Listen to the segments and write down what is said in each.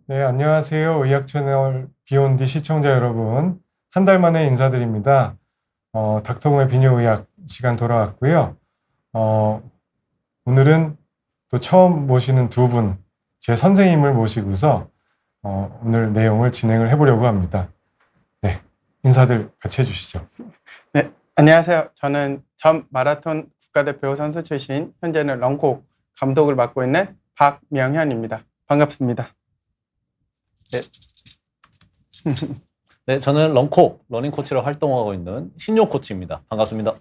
네, 안녕하세요. 의학 채널 비욘디 시청자 여러분. 한 달 만에 인사드립니다. 닥터공의 비뇨의학 시간 돌아왔고요. 어, 오늘은 또 처음 모시는 두 분, 제 선생님을 모시고서 오늘 내용을 진행을 해보려고 합니다. 네, 인사들 같이 해주시죠. 네, 안녕하세요. 저는 전 마라톤 국가대표 선수 출신, 현재는 런코 감독을 맡고 있는 박명현입니다. 반갑습니다. 네. 네, 저는 런코, 러닝 코치로 활동하고 있는 신용 코치입니다. 반갑습니다.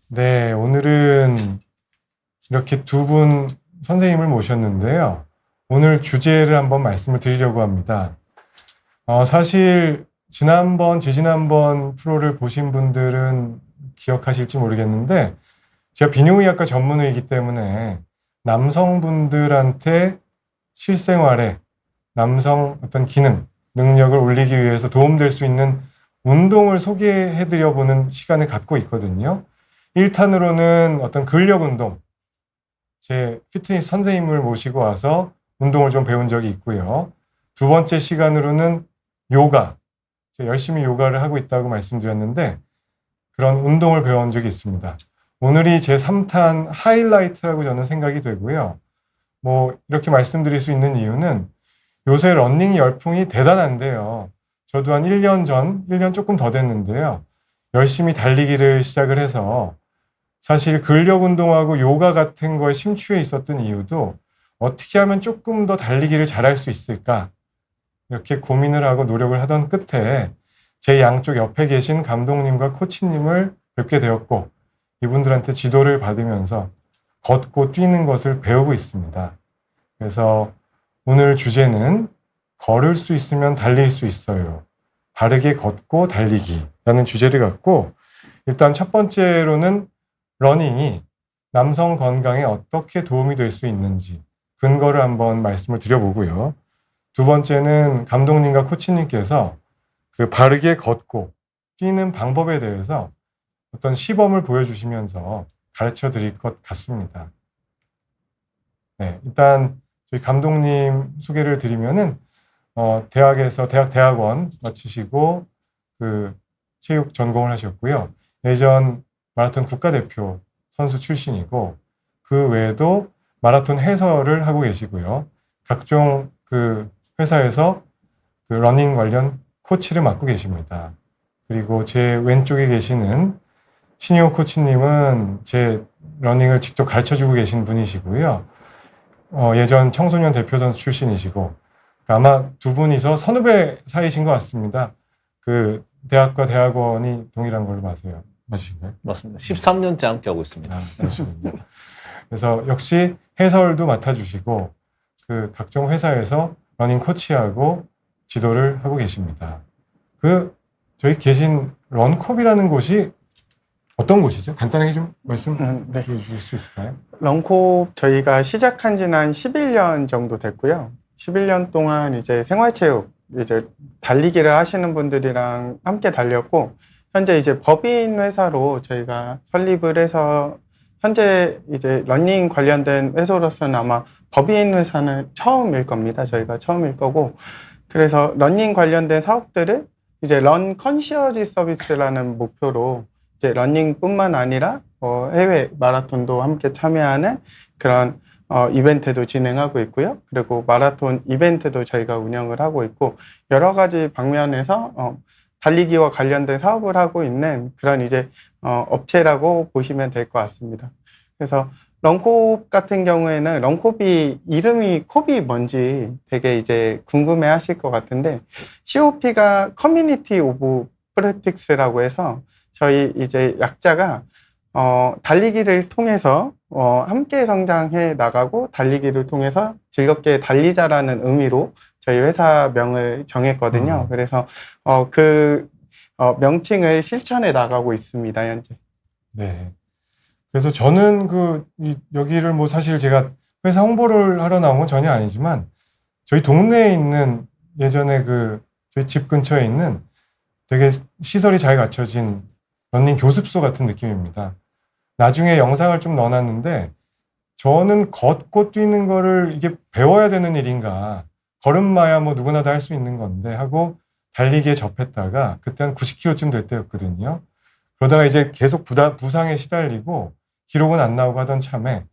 네, 오늘은 이렇게 두 분 선생님을 모셨는데요. 오늘 주제를 한번 말씀을 드리려고 합니다. 사실 지지난번 프로를 보신 분들은 기억하실지 모르겠는데 제가 비뇨의학과 전문의이기 때문에 남성분들한테 실생활에 남성 어떤 기능, 능력을 올리기 위해서 도움될 수 있는 운동을 소개해드려 보는 시간을 갖고 있거든요. 1탄으로는 어떤 근력 운동, 제 피트니스 선생님을 모시고 와서 운동을 좀 배운 적이 있고요. 두 번째 시간으로는 요가, 제가 열심히 요가를 하고 있다고 말씀드렸는데 그런 운동을 배운 적이 있습니다. 오늘이 제 3탄 하이라이트라고 저는 생각이 되고요. 이렇게 말씀드릴 수 있는 이유는 요새 러닝 열풍이 대단한데요. 저도 한 1년 조금 더 됐는데요. 열심히 달리기를 시작을 해서 사실 근력 운동하고 요가 같은 거에 심취해 있었던 이유도 어떻게 하면 조금 더 달리기를 잘할 수 있을까? 이렇게 고민을 하고 노력을 하던 끝에 제 양쪽 옆에 계신 감독님과 코치님을 뵙게 되었고 이분들한테 지도를 받으면서 걷고 뛰는 것을 배우고 있습니다. 그래서 오늘 주제는 걸을 수 있으면 달릴 수 있어요. 바르게 걷고 달리기라는 주제를 갖고 일단 첫 번째로는 러닝이 남성 건강에 어떻게 도움이 될 수 있는지 근거를 한번 말씀을 드려보고요. 두 번째는 감독님과 코치님께서 그 바르게 걷고 뛰는 방법에 대해서 어떤 시범을 보여주시면서 가르쳐 드릴 것 같습니다. 네, 일단 저희 감독님 소개를 드리면은 대학원 마치시고 그 체육 전공을 하셨고요. 예전 마라톤 국가대표 선수 출신이고 그 외에도 마라톤 해설을 하고 계시고요. 각종 그 회사에서 그 러닝 관련 코치를 맡고 계십니다. 그리고 제 왼쪽에 계시는 신희호 코치님은 제 러닝을 직접 가르쳐주고 계신 분이시고요. 예전 청소년 대표 선수 출신이시고 아마 두 분이서 선후배 사이신 것 같습니다. 그 대학과 대학원이 동일한 걸로 아세요? 맞으신가요? 맞습니다. 13년째 함께 하고 있습니다. 그렇습니다. 그래서 역시 해설도 맡아주시고 그 각종 회사에서 러닝 코치하고 지도를 하고 계십니다. 저희 계신 런컵이라는 곳이 어떤 곳이죠? 간단하게 좀 말씀 네. 주실 수 있을까요? 런코 저희가 시작한 지는 한 11년 정도 됐고요. 11년 동안 이제 생활체육, 이제 달리기를 하시는 분들이랑 함께 달렸고, 현재 이제 법인 회사로 저희가 설립을 해서 현재 이제 러닝 관련된 회사로서는 아마 법인 회사는 처음일 겁니다. 저희가 처음일 거고, 그래서 러닝 관련된 사업들을 이제 런 컨시어지 서비스라는 목표로 이제 러닝뿐만 아니라 해외 마라톤도 함께 참여하는 그런 이벤트도 진행하고 있고요. 그리고 마라톤 이벤트도 저희가 운영을 하고 있고 여러 가지 방면에서 달리기와 관련된 사업을 하고 있는 그런 이제 업체라고 보시면 될 것 같습니다. 그래서 런콥 같은 경우에는 런콥이 이름이 콥이 뭔지 되게 이제 궁금해 하실 것 같은데 COP가 커뮤니티 오브 프랙티스라고 해서 저희 이제 약자가 달리기를 통해서 함께 성장해 나가고 달리기를 통해서 즐겁게 달리자라는 의미로 저희 회사명을 정했거든요. 그래서 그 명칭을 실천해 나가고 있습니다, 현재. 네. 그래서 저는 여기를 사실 제가 회사 홍보를 하러 나온 건 전혀 아니지만 저희 동네에 있는 예전에 저희 집 근처에 있는 되게 시설이 잘 갖춰진 러닝 교습소 같은 느낌입니다. 나중에 영상을 좀 넣어놨는데 저는 걷고 뛰는 거를 이게 배워야 되는 일인가. 걸음마야 뭐 누구나 다 할 수 있는 건데 하고 달리기에 접했다가 그때 한 90km쯤 될 때였거든요. 그러다가 이제 계속 부상에 시달리고 기록은 안 나오고 하던 참에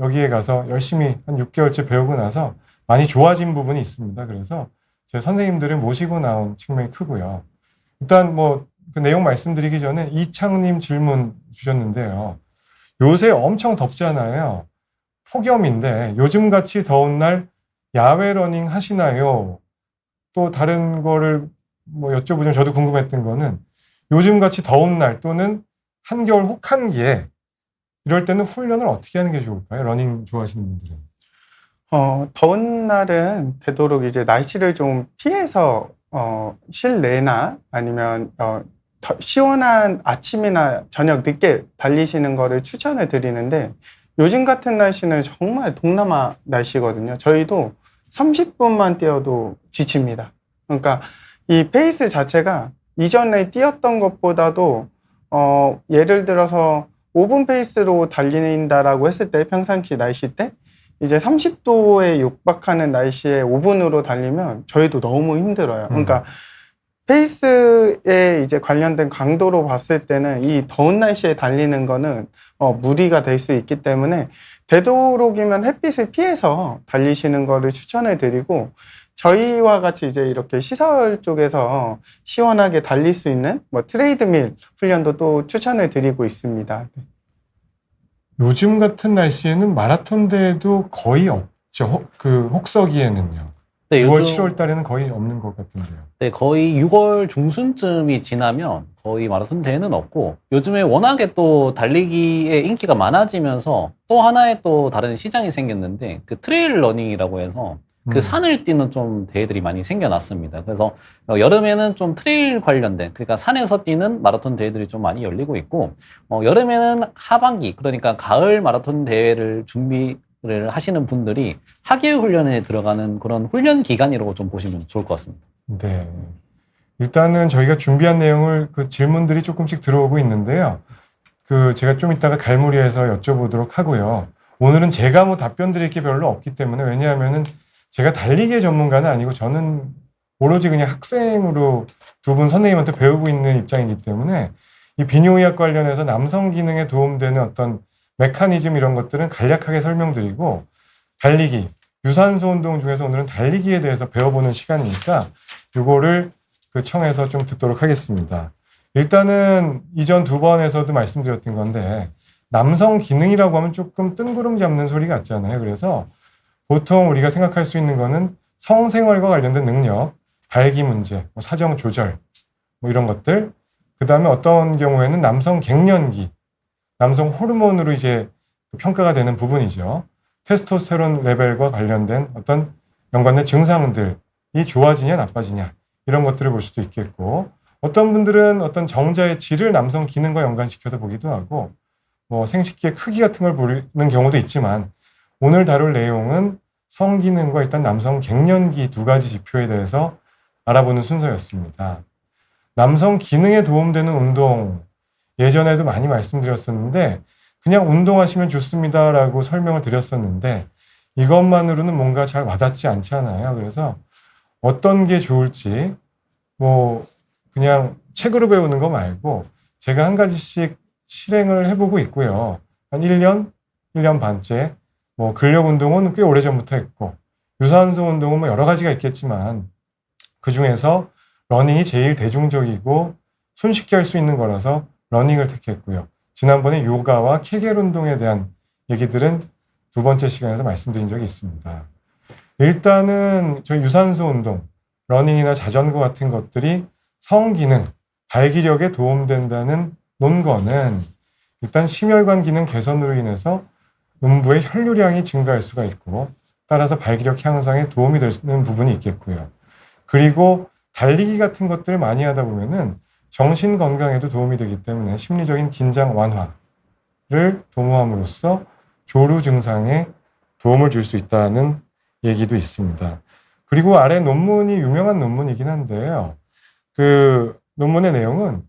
여기에 가서 열심히 한 6개월째 배우고 나서 많이 좋아진 부분이 있습니다. 그래서 제 선생님들을 모시고 나온 측면이 크고요. 일단 뭐 그 내용 말씀드리기 전에 이창님 질문 주셨는데요. 요새 엄청 덥잖아요. 폭염인데 요즘같이 더운 날 야외 러닝 하시나요? 또 다른 거를 뭐 여쭤보자면 저도 궁금했던 거는 요즘같이 더운 날 또는 한겨울 혹한기에 이럴 때는 훈련을 어떻게 하는 게 좋을까요? 러닝 좋아하시는 분들은. 더운 날은 되도록 이제 날씨를 좀 피해서 실내나 아니면 시원한 아침이나 저녁 늦게 달리시는 거를 추천을 드리는데 요즘 같은 날씨는 정말 동남아 날씨거든요. 저희도 30분만 뛰어도 지칩니다. 그러니까 이 페이스 자체가 이전에 뛰었던 것보다도 예를 들어서 5분 페이스로 달린다라고 했을 때 평상시 날씨 때 이제 30도에 육박하는 날씨에 5분으로 달리면 저희도 너무 힘들어요. 그러니까 페이스에 이제 관련된 강도로 봤을 때는 이 더운 날씨에 달리는 거는 무리가 될 수 있기 때문에 되도록이면 햇빛을 피해서 달리시는 거를 추천해 드리고 저희와 같이 이제 이렇게 시설 쪽에서 시원하게 달릴 수 있는 뭐 트레이드밀 훈련도 또 추천을 드리고 있습니다. 요즘 같은 날씨에는 마라톤 대회도 거의 없죠. 혹서기에는요. 네, 6월, 요즘 7월 달에는 거의 없는 것 같은데요. 네, 거의 6월 중순쯤이 지나면 거의 마라톤 대회는 없고 요즘에 워낙에 또 달리기의 인기가 많아지면서 또 하나의 또 다른 시장이 생겼는데 그 트레일 러닝이라고 해서 그 산을 뛰는 좀 대회들이 많이 생겨났습니다. 그래서 여름에는 좀 트레일 관련된 그러니까 산에서 뛰는 마라톤 대회들이 좀 많이 열리고 있고 여름에는 하반기 그러니까 가을 마라톤 대회를 준비를 하시는 분들이 하계 훈련에 들어가는 그런 훈련 기간이라고 좀 보시면 좋을 것 같습니다. 네. 일단은 저희가 준비한 내용을 그 질문들이 조금씩 들어오고 있는데요. 제가 좀 이따가 갈무리해서 여쭤보도록 하고요. 오늘은 제가 뭐 답변 드릴 게 별로 없기 때문에 왜냐하면은 제가 달리기 전문가는 아니고 저는 오로지 그냥 학생으로 두 분 선생님한테 배우고 있는 입장이기 때문에 이 비뇨의학 관련해서 남성 기능에 도움되는 어떤 메커니즘 이런 것들은 간략하게 설명드리고 달리기, 유산소 운동 중에서 오늘은 달리기에 대해서 배워보는 시간이니까 이거를 청해서 좀 듣도록 하겠습니다. 일단은 이전 두 번에서도 말씀드렸던 건데 남성 기능이라고 하면 조금 뜬구름 잡는 소리 같잖아요. 그래서 보통 우리가 생각할 수 있는 거는 성생활과 관련된 능력, 발기 문제, 뭐 사정 조절, 뭐 이런 것들. 그 다음에 어떤 경우에는 남성 갱년기, 남성 호르몬으로 이제 평가가 되는 부분이죠. 테스토스테론 레벨과 관련된 어떤 연관된 증상들이 좋아지냐 나빠지냐 이런 것들을 볼 수도 있겠고 어떤 분들은 어떤 정자의 질을 남성 기능과 연관시켜서 보기도 하고 뭐 생식기의 크기 같은 걸 보는 경우도 있지만 오늘 다룰 내용은 성기능과 일단 남성 갱년기 두 가지 지표에 대해서 알아보는 순서였습니다. 남성 기능에 도움되는 운동 예전에도 많이 말씀드렸었는데 그냥 운동하시면 좋습니다라고 설명을 드렸었는데 이것만으로는 뭔가 잘 와닿지 않잖아요. 그래서 어떤 게 좋을지 뭐 그냥 책으로 배우는 거 말고 제가 한 가지씩 실행을 해보고 있고요. 한 1년, 1년 반째 뭐 근력 운동은 꽤 오래전부터 했고 유산소 운동은 뭐 여러 가지가 있겠지만 그중에서 러닝이 제일 대중적이고 손쉽게 할 수 있는 거라서 러닝을 택했고요. 지난번에 요가와 케겔 운동에 대한 얘기들은 두 번째 시간에서 말씀드린 적이 있습니다. 일단은 저희 유산소 운동, 러닝이나 자전거 같은 것들이 성기능, 발기력에 도움된다는 논거는 일단 심혈관 기능 개선으로 인해서 음부의 혈류량이 증가할 수가 있고 따라서 발기력 향상에 도움이 되는 부분이 있겠고요. 그리고 달리기 같은 것들을 많이 하다 보면은 정신 건강에도 도움이 되기 때문에 심리적인 긴장 완화를 도모함으로써 조루 증상에 도움을 줄 수 있다는 얘기도 있습니다. 그리고 아래 논문이 유명한 논문이긴 한데요. 그 논문의 내용은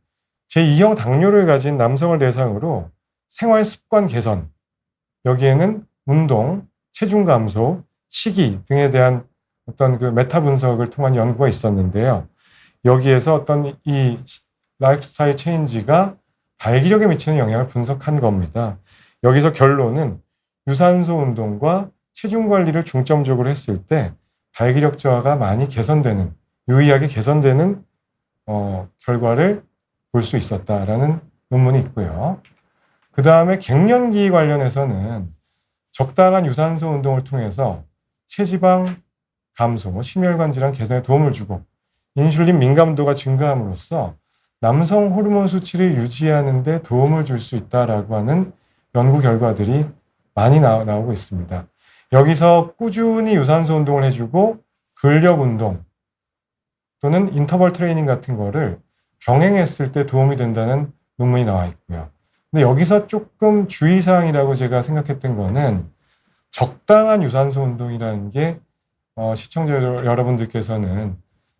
제2형 당뇨를 가진 남성을 대상으로 생활 습관 개선에 여기에는 운동, 체중 감소, 식이 등에 대한 어떤 그 메타 분석을 통한 연구가 있었는데요. 여기에서 어떤 이 라이프스타일 체인지가 발기력에 미치는 영향을 분석한 겁니다. 여기서 결론은 유산소 운동과 체중 관리를 중점적으로 했을 때 발기력 저하가 많이 개선되는, 유의하게 개선되는 결과를 볼 수 있었다라는 논문이 있고요. 그 다음에 갱년기 관련해서는 적당한 유산소 운동을 통해서 체지방 감소, 심혈관 질환 개선에 도움을 주고 인슐린 민감도가 증가함으로써 남성 호르몬 수치를 유지하는 데 도움을 줄 수 있다라고 하는 연구 결과들이 많이 나오고 있습니다. 여기서 꾸준히 유산소 운동을 해주고 근력 운동 또는 인터벌 트레이닝 같은 거를 병행했을 때 도움이 된다는 논문이 나와 있고요. 근데 여기서 조금 주의사항이라고 제가 생각했던 거는 적당한 유산소 운동이라는 게 시청자 여러분들께서는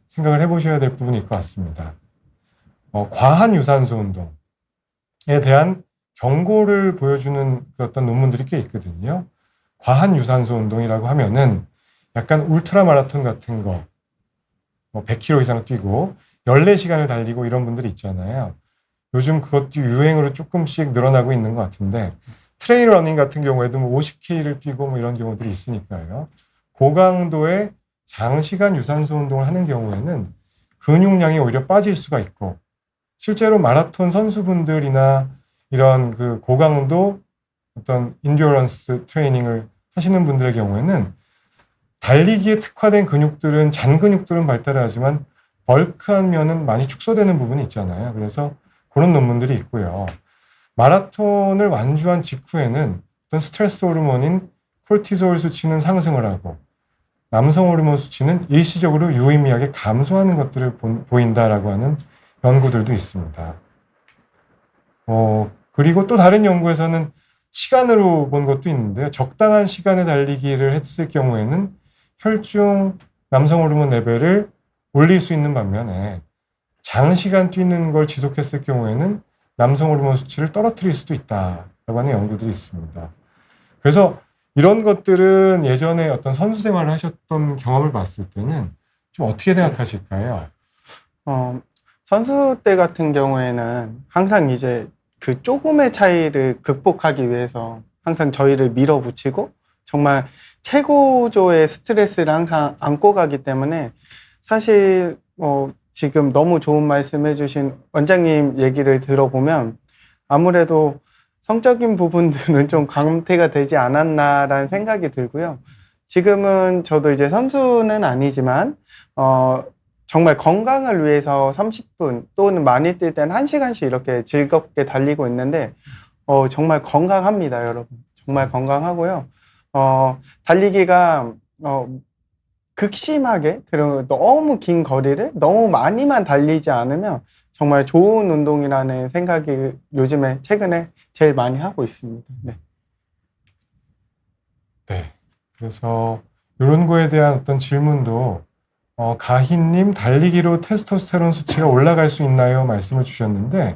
생각을 해보셔야 될 부분일 것 같습니다. 과한 유산소 운동에 대한 경고를 보여주는 그 어떤 논문들이 꽤 있거든요. 과한 유산소 운동이라고 하면은 약간 울트라 마라톤 같은 거, 100km 이상 뛰고 14시간을 달리고 이런 분들이 있잖아요. 요즘 그것도 유행으로 조금씩 늘어나고 있는 것 같은데 트레일 러닝 같은 경우에도 50K를 뛰고 이런 경우들이 있으니까요. 고강도의 장시간 유산소 운동을 하는 경우에는 근육량이 오히려 빠질 수가 있고 실제로 마라톤 선수분들이나 이런 그 고강도 어떤 인듀어런스 트레이닝을 하시는 분들의 경우에는 달리기에 특화된 근육들은 잔근육들은 발달하지만 벌크한 면은 많이 축소되는 부분이 있잖아요. 그래서 그런 논문들이 있고요. 마라톤을 완주한 직후에는 어떤 스트레스 호르몬인 콜티솔 수치는 상승을 하고 남성 호르몬 수치는 일시적으로 유의미하게 감소하는 것들을 보인다라고 하는 연구들도 있습니다. 그리고 또 다른 연구에서는 시간으로 본 것도 있는데요. 적당한 시간에 달리기를 했을 경우에는 혈중 남성 호르몬 레벨을 올릴 수 있는 반면에 장시간 뛰는 걸 지속했을 경우에는 남성 호르몬 수치를 떨어뜨릴 수도 있다라고 하는 연구들이 있습니다. 그래서 이런 것들은 예전에 어떤 선수 생활을 하셨던 경험을 봤을 때는 좀 어떻게 생각하실까요? 선수 때 같은 경우에는 항상 이제 그 조금의 차이를 극복하기 위해서 항상 저희를 밀어붙이고 정말 최고조의 스트레스를 항상 안고 가기 때문에 사실 지금 너무 좋은 말씀 해주신 원장님 얘기를 들어보면 아무래도 성적인 부분들은 좀 감퇴가 되지 않았나라는 생각이 들고요. 지금은 저도 이제 선수는 아니지만 정말 건강을 위해서 30분 또는 많이 뛸 때는 1시간씩 이렇게 즐겁게 달리고 있는데 정말 건강합니다, 여러분. 정말 건강하고요. 달리기가 극심하게 그리고 너무 긴 거리를 너무 많이만 달리지 않으면 정말 좋은 운동이라는 생각이 요즘에 최근에 제일 많이 하고 있습니다. 네. 네. 그래서 이런 거에 대한 어떤 질문도 가희님 달리기로 테스토스테론 수치가 올라갈 수 있나요? 말씀을 주셨는데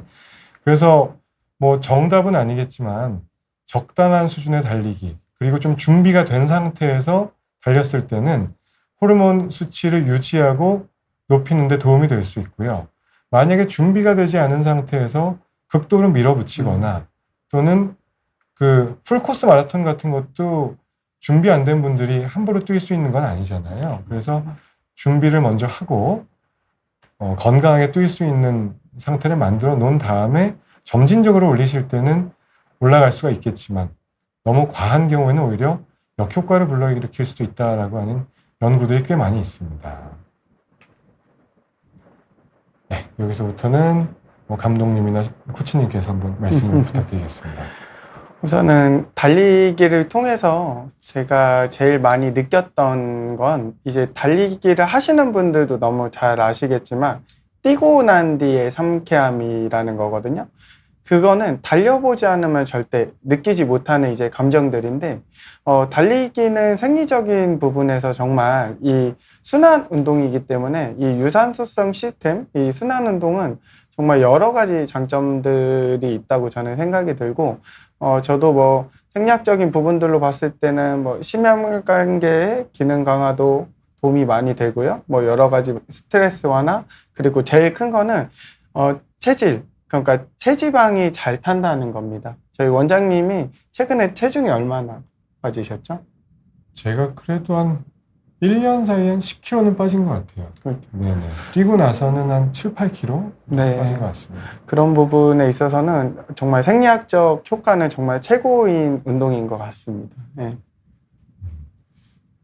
그래서 뭐 정답은 아니겠지만 적당한 수준의 달리기 그리고 좀 준비가 된 상태에서 달렸을 때는 호르몬 수치를 유지하고 높이는 데 도움이 될 수 있고요. 만약에 준비가 되지 않은 상태에서 극도로 밀어붙이거나 또는 그 풀코스 마라톤 같은 것도 준비 안 된 분들이 함부로 뛸 수 있는 건 아니잖아요. 그래서 준비를 먼저 하고 건강하게 뛸 수 있는 상태를 만들어 놓은 다음에 점진적으로 올리실 때는 올라갈 수가 있겠지만 너무 과한 경우에는 오히려 역효과를 불러일으킬 수도 있다라고 하는 연구들이 꽤 많이 있습니다. 네, 여기서부터는 감독님이나 코치님께서 한번 말씀을 부탁드리겠습니다. 우선은 달리기를 통해서 제가 제일 많이 느꼈던 건 이제 달리기를 하시는 분들도 너무 잘 아시겠지만 뛰고 난 뒤의 상쾌함이라는 거거든요. 그거는 달려보지 않으면 절대 느끼지 못하는 이제 감정들인데 달리기는 생리적인 부분에서 정말 이 순환 운동이기 때문에 이 유산소성 시스템, 이 순환 운동은 정말 여러 가지 장점들이 있다고 저는 생각이 들고 저도 뭐 생리학적인 부분들로 봤을 때는 뭐 심혈관계의 기능 강화도 도움이 많이 되고요. 뭐 여러 가지 스트레스 완화, 그리고 제일 큰 거는 체질, 그러니까 체지방이 잘 탄다는 겁니다. 저희 원장님이 최근에 체중이 얼마나 빠지셨죠? 제가 그래도 한 1년 사이에 한 10kg는 빠진 것 같아요. 그렇죠. 네네. 뛰고 나서는 한 7, 8kg 네. 빠진 것 같습니다. 그런 부분에 있어서는 정말 생리학적 효과는 정말 최고인 운동인 것 같습니다. 네.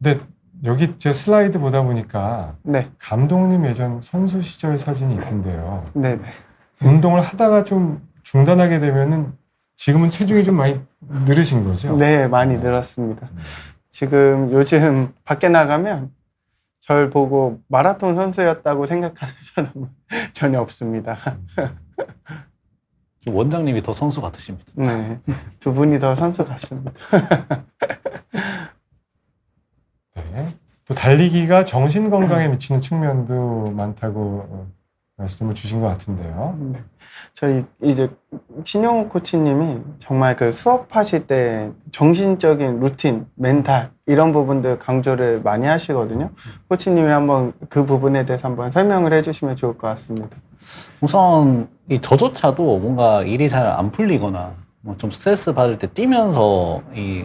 근데 여기 제 슬라이드 보다 보니까 네. 감독님 예전 선수 시절 사진이 있던데요. 네. 네. 운동을 하다가 좀 중단하게 되면은 지금은 체중이 좀 많이 늘으신 거죠? 네, 많이 늘었습니다. 지금 요즘 밖에 나가면 절 보고 마라톤 선수였다고 생각하는 사람은 전혀 없습니다. 좀 원장님이 더 선수 같으십니다. 네. 두 분이 더 선수 같습니다. 네. 또 달리기가 정신 건강에 미치는 측면도 많다고 말씀을 주신 것 같은데요. 네. 저희 이제 신용호 코치님이 정말 그 수업하실 때 정신적인 루틴, 멘탈 이런 부분들 강조를 많이 하시거든요. 코치님이 한번 그 부분에 대해서 한번 설명을 해주시면 좋을 것 같습니다. 우선 이 저조차도 뭔가 일이 잘 안 풀리거나 뭐 좀 스트레스 받을 때 뛰면서 이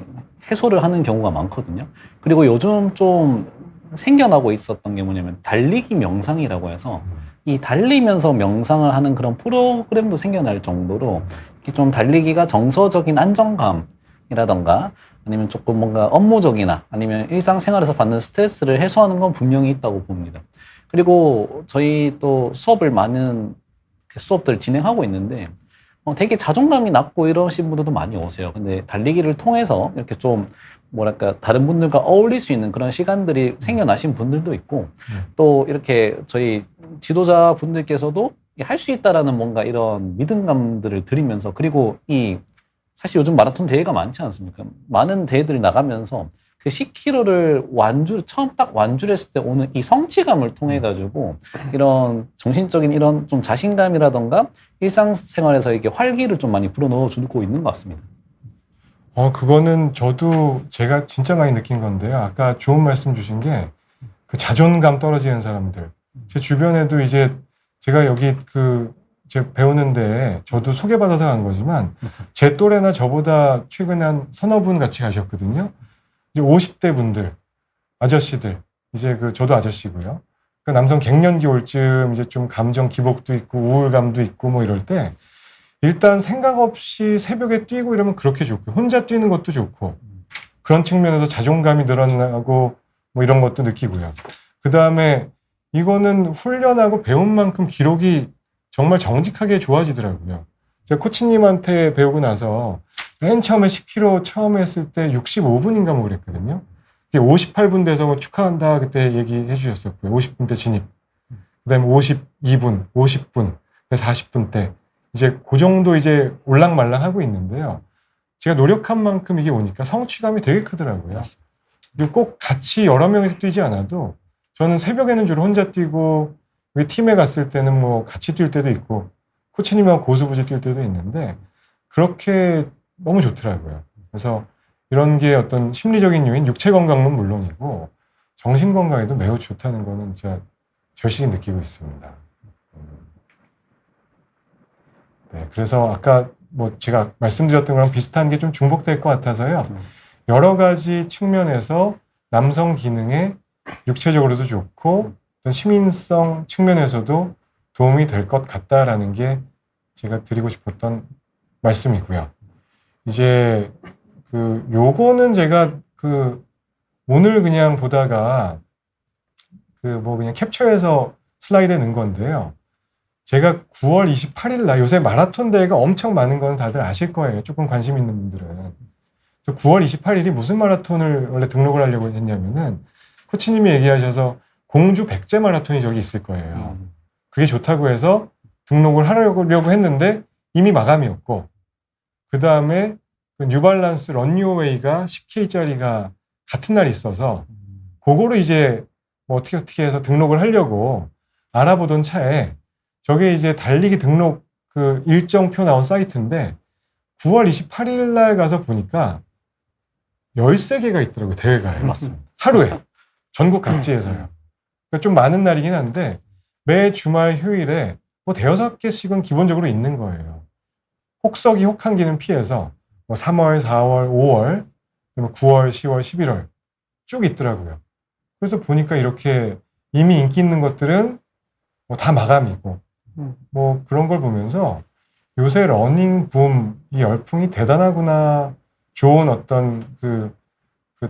해소를 하는 경우가 많거든요. 그리고 요즘 좀 생겨나고 있었던 게 뭐냐면 달리기 명상이라고 해서 이 달리면서 명상을 하는 그런 프로그램도 생겨날 정도로 이렇게 좀 달리기가 정서적인 안정감이라던가 아니면 조금 뭔가 업무적이나 아니면 일상생활에서 받는 스트레스를 해소하는 건 분명히 있다고 봅니다. 그리고 저희 또 수업을 많은 수업들을 진행하고 있는데 되게 자존감이 낮고 이러신 분들도 많이 오세요. 근데 달리기를 통해서 이렇게 좀 뭐랄까 다른 분들과 어울릴 수 있는 그런 시간들이 생겨나신 분들도 있고 또 이렇게 저희 지도자 분들께서도 할 수 있다라는 뭔가 이런 믿음감들을 드리면서 그리고 이 사실 요즘 마라톤 대회가 많지 않습니까? 많은 대회들 나가면서 그 10km를 처음 딱 완주를 했을 때 오는 이 성취감을 통해 가지고 이런 정신적인 이런 좀 자신감이라던가 일상생활에서 이렇게 활기를 좀 많이 불어넣어 주고 있는 것 같습니다. 그거는 저도 제가 진짜 많이 느낀 건데요. 아까 좋은 말씀 주신 게 그 자존감 떨어지는 사람들. 제 주변에도 이제 제가 여기 제가 배우는데 저도 소개받아서 간 거지만 제 또래나 저보다 최근에 한 서너 분 같이 가셨거든요. 이제 50대 분들, 아저씨들, 이제 저도 아저씨고요. 그 남성 갱년기 올 쯤 이제 좀 감정 기복도 있고 우울감도 있고 뭐 이럴 때 일단 생각 없이 새벽에 뛰고 이러면 그렇게 좋고 혼자 뛰는 것도 좋고 그런 측면에서 자존감이 늘어나고 뭐 이런 것도 느끼고요. 그 다음에 이거는 훈련하고 배운 만큼 기록이 정말 정직하게 좋아지더라고요. 제가 코치님한테 배우고 나서 맨 처음에 10km 처음 했을 때 65분인가 뭐 그랬거든요. 58분 돼서 뭐 축하한다 그때 얘기해 주셨었고요. 50분 대 진입. 그 다음에 52분, 50분, 40분 대. 이제 그 정도 이제 올랑말랑 하고 있는데요. 제가 노력한 만큼 이게 오니까 성취감이 되게 크더라고요. 그리고 꼭 같이 여러 명이서 뛰지 않아도 저는 새벽에는 주로 혼자 뛰고 우리 팀에 갔을 때는 뭐 같이 뛸 때도 있고 코치님하고 고수부지 뛸 때도 있는데 그렇게 너무 좋더라고요. 그래서 이런 게 어떤 심리적인 요인, 육체 건강은 물론이고 정신 건강에도 매우 좋다는 거는 진짜 절실히 느끼고 있습니다. 네, 그래서 아까 뭐 제가 말씀드렸던 거랑 비슷한 게 좀 중복될 것 같아서요. 여러 가지 측면에서 남성 기능에 육체적으로도 좋고 어떤 시민성 측면에서도 도움이 될 것 같다라는 게 제가 드리고 싶었던 말씀이고요. 이제 요거는 제가 오늘 그냥 보다가 뭐 그냥 캡처해서 슬라이드에 넣은 건데요. 제가 9월 28일 날 요새 마라톤 대회가 엄청 많은 건 다들 아실 거예요. 조금 관심 있는 분들은. 그래서 9월 28일이 무슨 마라톤을 원래 등록을 하려고 했냐면은 코치님이 얘기하셔서 공주 백제 마라톤이 저기 있을 거예요. 그게 좋다고 해서 등록을 하려고 했는데 이미 마감이었고 그 다음에 뉴발란스 런유어웨이가 10K짜리가 같은 날 있어서 그거로 이제 뭐 어떻게 해서 등록을 하려고 알아보던 차에 저게 이제 달리기 등록 일정표 나온 사이트인데 9월 28일 날 가서 보니까 13개가 있더라고요, 대회가. 맞습니다. 하루에. 전국 각지에서요. 그러니까 좀 많은 날이긴 한데, 매 주말 휴일에 뭐 5-6개씩은 기본적으로 있는 거예요. 혹서기 혹한기는 피해서 뭐 3월, 4월, 5월, 9월, 10월, 11월 쭉 있더라고요. 그래서 보니까 이렇게 이미 인기 있는 것들은 뭐 다 마감이고 뭐 그런 걸 보면서 요새 러닝 붐, 이 열풍이 대단하구나, 좋은 어떤 그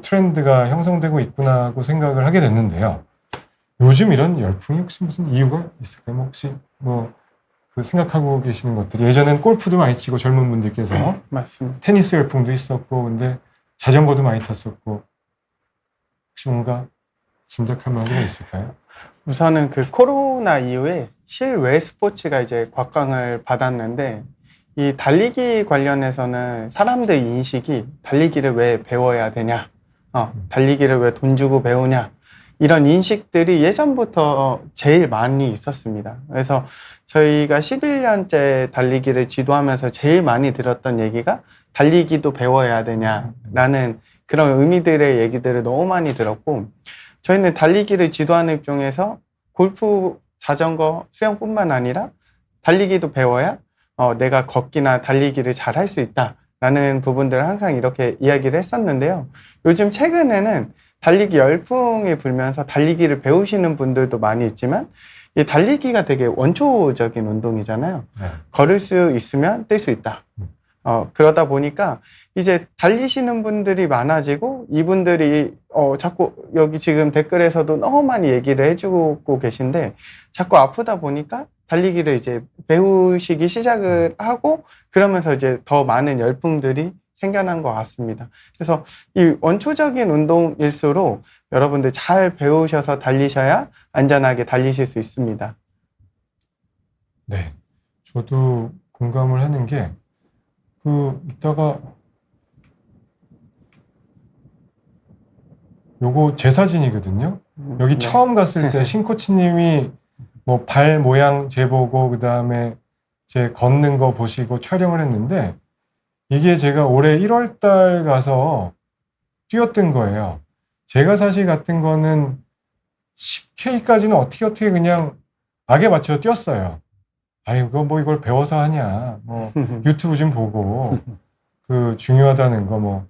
트렌드가 형성되고 있구나 하고 생각을 하게 됐는데요. 요즘 이런 열풍이 혹시 무슨 이유가 있을까요? 뭐 혹시 뭐 그 생각하고 계시는 것들이, 예전엔 골프도 많이 치고 젊은 분들께서 맞습니다. 테니스 열풍도 있었고, 근데 자전거도 많이 탔었고, 혹시 뭔가 짐작할 만한 게 있을까요? 우선은 그 코로나 이후에 실외 스포츠가 이제 곽광을 받았는데, 이 달리기 관련해서는 사람들 인식이 달리기를 왜 배워야 되냐, 달리기를 왜 돈 주고 배우냐, 이런 인식들이 예전부터 제일 많이 있었습니다. 그래서 저희가 11년째 달리기를 지도하면서 제일 많이 들었던 얘기가 달리기도 배워야 되냐라는 그런 의미들의 얘기들을 너무 많이 들었고, 저희는 달리기를 지도하는 입장에서 골프, 자전거, 수영뿐만 아니라 달리기도 배워야 내가 걷기나 달리기를 잘 할 수 있다라는 부분들을 항상 이렇게 이야기를 했었는데요. 요즘 최근에는 달리기 열풍이 불면서 달리기를 배우시는 분들도 많이 있지만, 이 달리기가 되게 원초적인 운동이잖아요. 네. 걸을 수 있으면 뛸 수 있다. 그러다 보니까 이제 달리시는 분들이 많아지고, 이분들이 자꾸 여기 지금 댓글에서도 너무 많이 얘기를 해주고 계신데, 자꾸 아프다 보니까 달리기를 이제 배우시기 시작을 하고, 그러면서 이제 더 많은 열풍들이 생겨난 것 같습니다. 그래서 이 원초적인 운동일수록 여러분들 잘 배우셔서 달리셔야 안전하게 달리실 수 있습니다. 네. 저도 공감을 하는 게, 이따가, 요거 제 사진이거든요. 여기 네. 처음 갔을 때 신코치님이 뭐 발 모양 재보고, 그 다음에 제 걷는 거 보시고 촬영을 했는데, 이게 제가 올해 1월 달 가서 뛰었던 거예요. 제가 사실 갔던 거는 10K까지는 어떻게 그냥 악에 맞춰 뛰었어요. 아이고, 뭐 이걸 배워서 하냐. 뭐 유튜브 좀 보고, 중요하다는 거,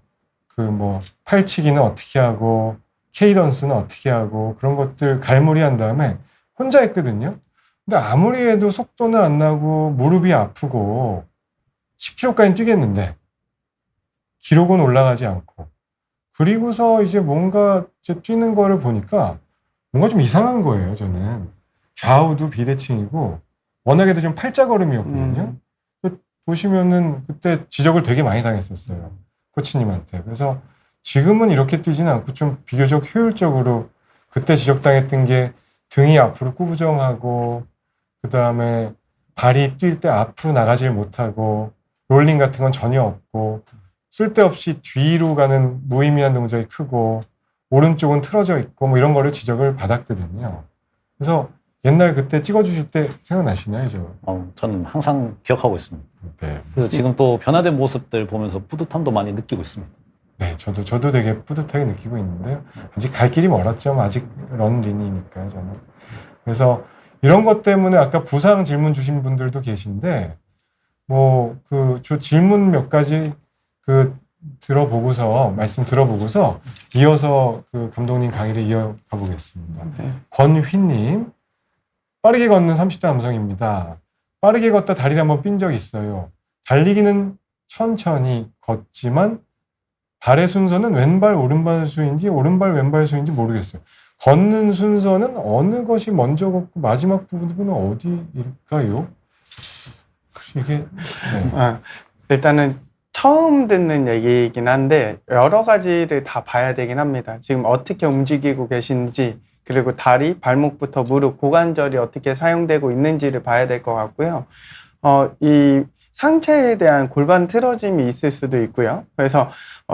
팔치기는 어떻게 하고, 케이던스는 어떻게 하고, 그런 것들 갈무리한 다음에 혼자 했거든요. 근데 아무리 해도 속도는 안 나고, 무릎이 아프고, 10km까지 뛰겠는데, 기록은 올라가지 않고, 그리고서 이제 뭔가 뛰는 거를 보니까 뭔가 좀 이상한 거예요, 저는. 좌우도 비대칭이고, 워낙에도 좀 팔자걸음이었거든요. 보시면은 그때 지적을 되게 많이 당했었어요, 코치님한테. 그래서 지금은 이렇게 뛰지는 않고 좀 비교적 효율적으로, 그때 지적당했던 게 등이 앞으로 꾸부정하고, 그 다음에 발이 뛸 때 앞으로 나가질 못하고, 롤링 같은 건 전혀 없고, 쓸데없이 뒤로 가는 무의미한 동작이 크고, 오른쪽은 틀어져 있고, 뭐 이런 거를 지적을 받았거든요. 그래서 옛날 그때 찍어주실 때 생각나시나요, 저? 저는 항상 기억하고 있습니다. 네. 그래서 지금 또 변화된 모습들 보면서 뿌듯함도 많이 느끼고 있습니다. 네, 저도 되게 뿌듯하게 느끼고 있는데요. 아직 갈 길이 멀었죠. 아직 런린이니까요, 저는. 그래서 이런 것 때문에 아까 부상 질문 주신 분들도 계신데, 저 질문 몇 가지 말씀 들어보고서 이어서 감독님 강의를 이어가 보겠습니다. 네. 권휘님, 빠르게 걷는 30대 남성입니다. 빠르게 걷다 다리를 한번 삔 적이 있어요. 달리기는 천천히 걷지만 발의 순서는 왼발 오른발 수인지 오른발 왼발 수인지 모르겠어요. 걷는 순서는 어느 것이 먼저 걷고 마지막 부분은 어디일까요? 혹시 이게 일단은 처음 듣는 얘기이긴 한데 여러 가지를 다 봐야 되긴 합니다. 지금 어떻게 움직이고 계신지, 그리고 다리, 발목부터 무릎, 고관절이 어떻게 사용되고 있는지를 봐야 될 것 같고요. 이 상체에 대한 골반 틀어짐이 있을 수도 있고요. 그래서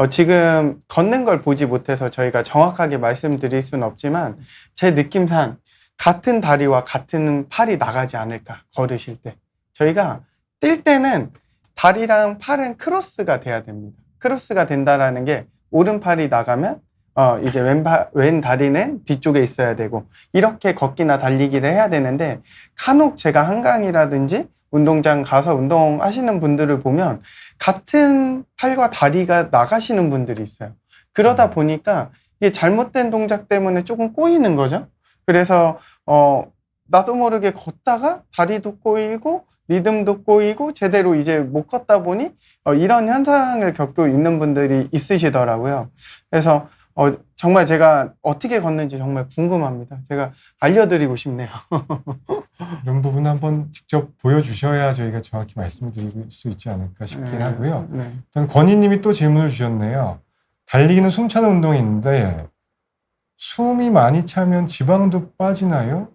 지금 걷는 걸 보지 못해서 저희가 정확하게 말씀드릴 수는 없지만, 제 느낌상 같은 다리와 같은 팔이 나가지 않을까, 걸으실 때. 저희가 뛸 때는 다리랑 팔은 크로스가 돼야 됩니다. 크로스가 된다라는 게 오른팔이 나가면 이제 왼 다리는 뒤쪽에 있어야 되고 이렇게 걷기나 달리기를 해야 되는데 간혹 제가 한강이라든지 운동장 가서 운동하시는 분들을 보면 같은 팔과 다리가 나가시는 분들이 있어요. 그러다 보니까 이게 잘못된 동작 때문에 조금 꼬이는 거죠. 그래서 나도 모르게 걷다가 다리도 꼬이고 리듬도 꼬이고 제대로 이제 못 걷다 보니 이런 현상을 겪고 있는 분들이 있으시더라고요. 그래서 정말 제가 어떻게 걷는지 정말 궁금합니다. 제가 알려드리고 싶네요. 이런 부분 한번 직접 보여주셔야 저희가 정확히 말씀을 드릴 수 있지 않을까 싶긴 하고요. 네. 일단 건희님이 또 질문을 주셨네요. 달리기는 숨 차는 운동인데 숨이 많이 차면 지방도 빠지나요?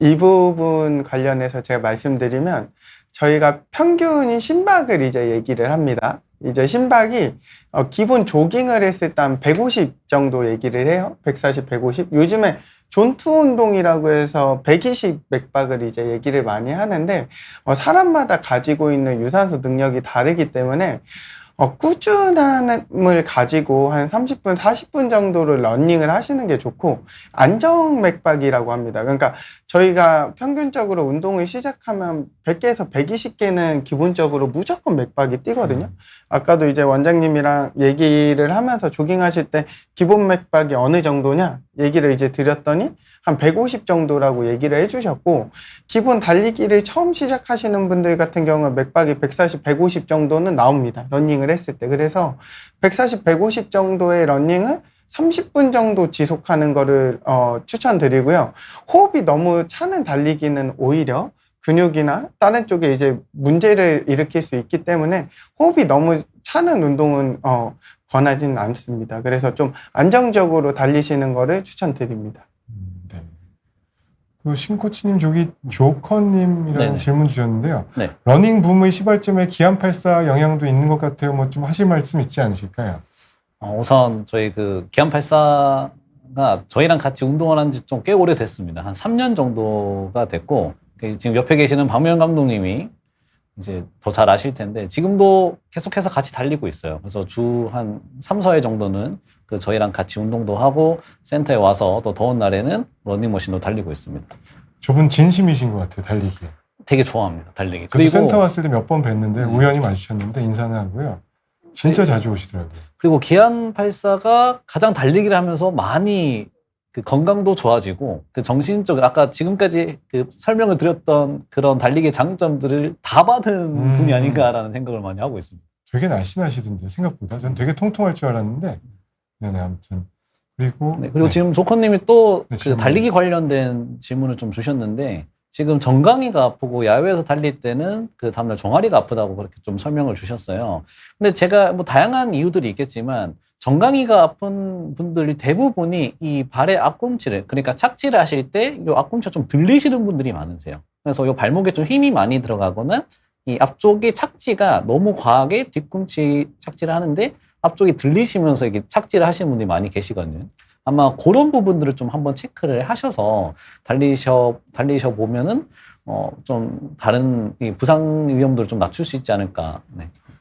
이 부분 관련해서 제가 말씀드리면 저희가 평균인 심박을 이제 얘기를 합니다. 이제 심박이 기본 조깅을 했을 때 한 150 정도 얘기를 해요. 140, 150. 요즘에 존투 운동이라고 해서 120 맥박을 이제 얘기를 많이 하는데 사람마다 가지고 있는 유산소 능력이 다르기 때문에 꾸준함을 가지고 한 30분, 40분 정도를 러닝을 하시는 게 좋고 안정 맥박이라고 합니다. 그러니까 저희가 평균적으로 운동을 시작하면 100개에서 120개는 기본적으로 무조건 맥박이 뛰거든요. 아까도 이제 원장님이랑 얘기를 하면서 조깅하실 때 기본 맥박이 어느 정도냐 얘기를 이제 드렸더니 한 150 정도라고 얘기를 해주셨고 기본 달리기를 처음 시작하시는 분들 같은 경우는 맥박이 140, 150 정도는 나옵니다. 러닝을 했을 때. 그래서 140, 150 정도의 러닝을 30분 정도 지속하는 거를 추천드리고요. 호흡이 너무 차는 달리기는 오히려 근육이나 다른 쪽에 이제 문제를 일으킬 수 있기 때문에 호흡이 너무 차는 운동은 권하지는 않습니다. 그래서 좀 안정적으로 달리시는 거를 추천드립니다. 네. 그 신코치님 저기 조커님이라는 네네. 질문 주셨는데요. 네. 러닝 붐의 시발점에 기안84 영향도 있는 것 같아요. 뭐 좀 하실 말씀 있지 않으실까요? 우선 저희 그 기안84가 저희랑 같이 운동을 한 지 좀 꽤 오래됐습니다. 한 3년 정도가 됐고 지금 옆에 계시는 박명현 감독님이 이제 더 잘 아실 텐데 지금도 계속해서 같이 달리고 있어요. 그래서 주 한 3, 4회 정도는 그 저희랑 같이 운동도 하고 센터에 와서 또 더운 날에는 러닝머신도 달리고 있습니다. 저분 진심이신 것 같아요, 달리기에. 되게 좋아합니다, 달리기. 그리고 센터 왔을 때 몇 번 뵀는데 우연히 네. 마주쳤는데 인사는 하고요. 진짜 자주 오시더라고요. 그리고 기안84가 가장 달리기를 하면서 많이 그 건강도 좋아지고 그 정신적으로 아까 지금까지 그 설명을 드렸던 그런 달리기의 장점들을 다 받은 분이 아닌가라는 생각을 많이 하고 있습니다. 되게 날씬하시던데 생각보다. 전 되게 통통할 줄 알았는데 네네 아무튼 그리고 그리고 지금 조커님이 또 네, 그 질문. 달리기 관련된 질문을 좀 주셨는데 지금 정강이가 아프고 야외에서 달릴 때는 그 다음날 종아리가 아프다고 그렇게 좀 설명을 주셨어요. 근데 제가 뭐 다양한 이유들이 있겠지만 정강이가 아픈 분들이 대부분이 이 발의 앞꿈치를 그러니까 착지를 하실 때 이 앞꿈치가 좀 들리시는 분들이 많으세요. 그래서 이 발목에 좀 힘이 많이 들어가거나 이 앞쪽의 착지가 너무 과하게 뒤꿈치 착지를 하는데 앞쪽이 들리시면서 이게 착지를 하시는 분들이 많이 계시거든요. 아마 그런 부분들을 좀 한번 체크를 하셔서 달리셔 보면은 좀 다른 이 부상 위험도를 좀 낮출 수 있지 않을까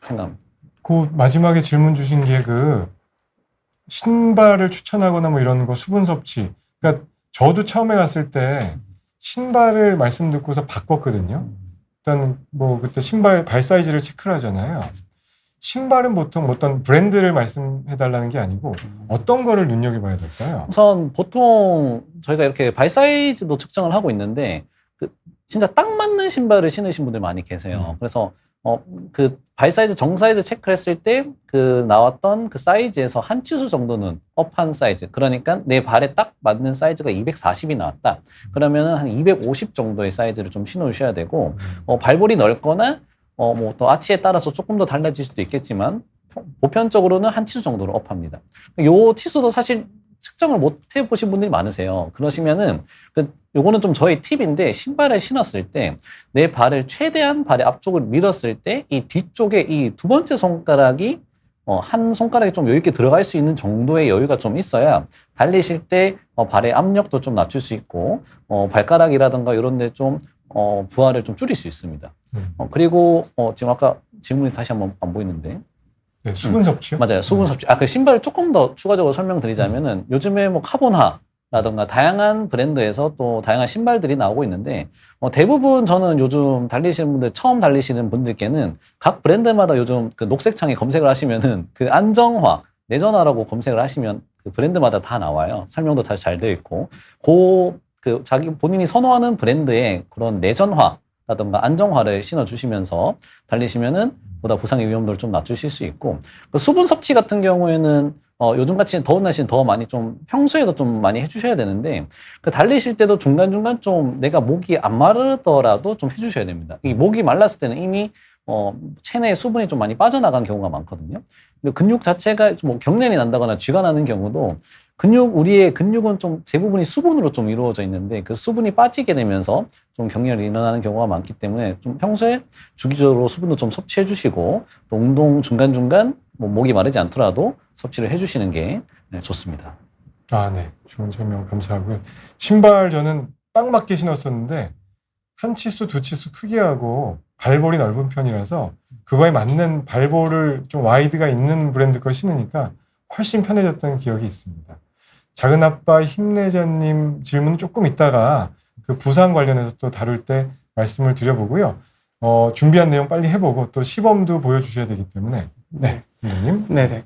생각합니다. 그 마지막에 질문 주신 게 그 신발을 추천하거나 뭐 이런 거 수분 섭취. 그러니까 저도 처음에 갔을 때 신발을 말씀 듣고서 바꿨거든요. 일단 뭐 그때 신발 발 사이즈를 체크를 하잖아요. 신발은 보통 어떤 브랜드를 말씀해 달라는 게 아니고 어떤 거를 눈여겨봐야 될까요? 우선 보통 저희가 이렇게 발 사이즈도 측정을 하고 있는데 그 진짜 딱 맞는 신발을 신으신 분들 많이 계세요. 그래서 그 발 사이즈 정 사이즈 체크를 했을 때 그 나왔던 그 사이즈에서 한 치수 정도는 업한 사이즈. 그러니까 내 발에 딱 맞는 사이즈가 240이 나왔다. 그러면은 한 250 정도의 사이즈를 좀 신어 주셔야 되고 발볼이 넓거나 뭐 또 아치에 따라서 조금 더 달라질 수도 있겠지만 보편적으로는 한 치수 정도로 업합니다. 요 치수도 사실 측정을 못 해보신 분들이 많으세요. 그러시면은 요거는 좀 저의 팁인데 신발을 신었을 때 내 발을 최대한 발의 앞쪽을 밀었을 때 이 뒤쪽에 이 두 번째 손가락이 한 손가락이 좀 여유 있게 들어갈 수 있는 정도의 여유가 좀 있어야 달리실 때 발의 압력도 좀 낮출 수 있고 발가락이라든가 이런 데 좀 부하를 좀 줄일 수 있습니다. 그리고 지금 아까 질문이 다시 한번 안 보이는데 네, 수분 섭취요? 맞아요. 수분 섭취. 그 신발을 조금 더 추가적으로 설명드리자면은 요즘에 뭐 카본화라던가 다양한 브랜드에서 또 다양한 신발들이 나오고 있는데 대부분 저는 요즘 달리시는 분들, 처음 달리시는 분들께는 각 브랜드마다 요즘 그 녹색창에 검색을 하시면은 그 안정화, 내전화라고 검색을 하시면 그 브랜드마다 다 나와요. 설명도 다 잘 되어 있고. 그 자기 본인이 선호하는 브랜드의 그런 내전화라던가 안정화를 신어주시면서 달리시면은 보다 부상의 위험도를 좀 낮추실 수 있고, 그 수분 섭취 같은 경우에는 요즘같이 더운 날씨는 더 많이 좀 평소에도 좀 많이 해주셔야 되는데, 그 달리실 때도 중간중간 좀 내가 목이 안 마르더라도 좀 해주셔야 됩니다. 이 목이 말랐을 때는 이미 체내에 수분이 좀 많이 빠져나간 경우가 많거든요. 근데 근육 자체가 뭐 경련이 난다거나 쥐가 나는 경우도 우리의 근육은 좀 대부분이 수분으로 좀 이루어져 있는데 그 수분이 빠지게 되면서 좀 경련이 일어나는 경우가 많기 때문에 좀 평소에 주기적으로 수분도 좀 섭취해 주시고 또 운동 중간중간 뭐 목이 마르지 않더라도 섭취를 해 주시는 게 좋습니다. 네. 좋은 설명 감사하고요. 신발 저는 딱 맞게 신었었는데 한 치수, 두 치수 크게 하고 발볼이 넓은 편이라서 그거에 맞는 발볼을 좀 와이드가 있는 브랜드 걸 신으니까 훨씬 편해졌던 기억이 있습니다. 작은 아빠 힘내자님 질문은 조금 이따가 그 부상 관련해서 또 다룰 때 말씀을 드려보고요. 준비한 내용 빨리 해보고 또 시범도 보여주셔야 되기 때문에 네, 님. 네네.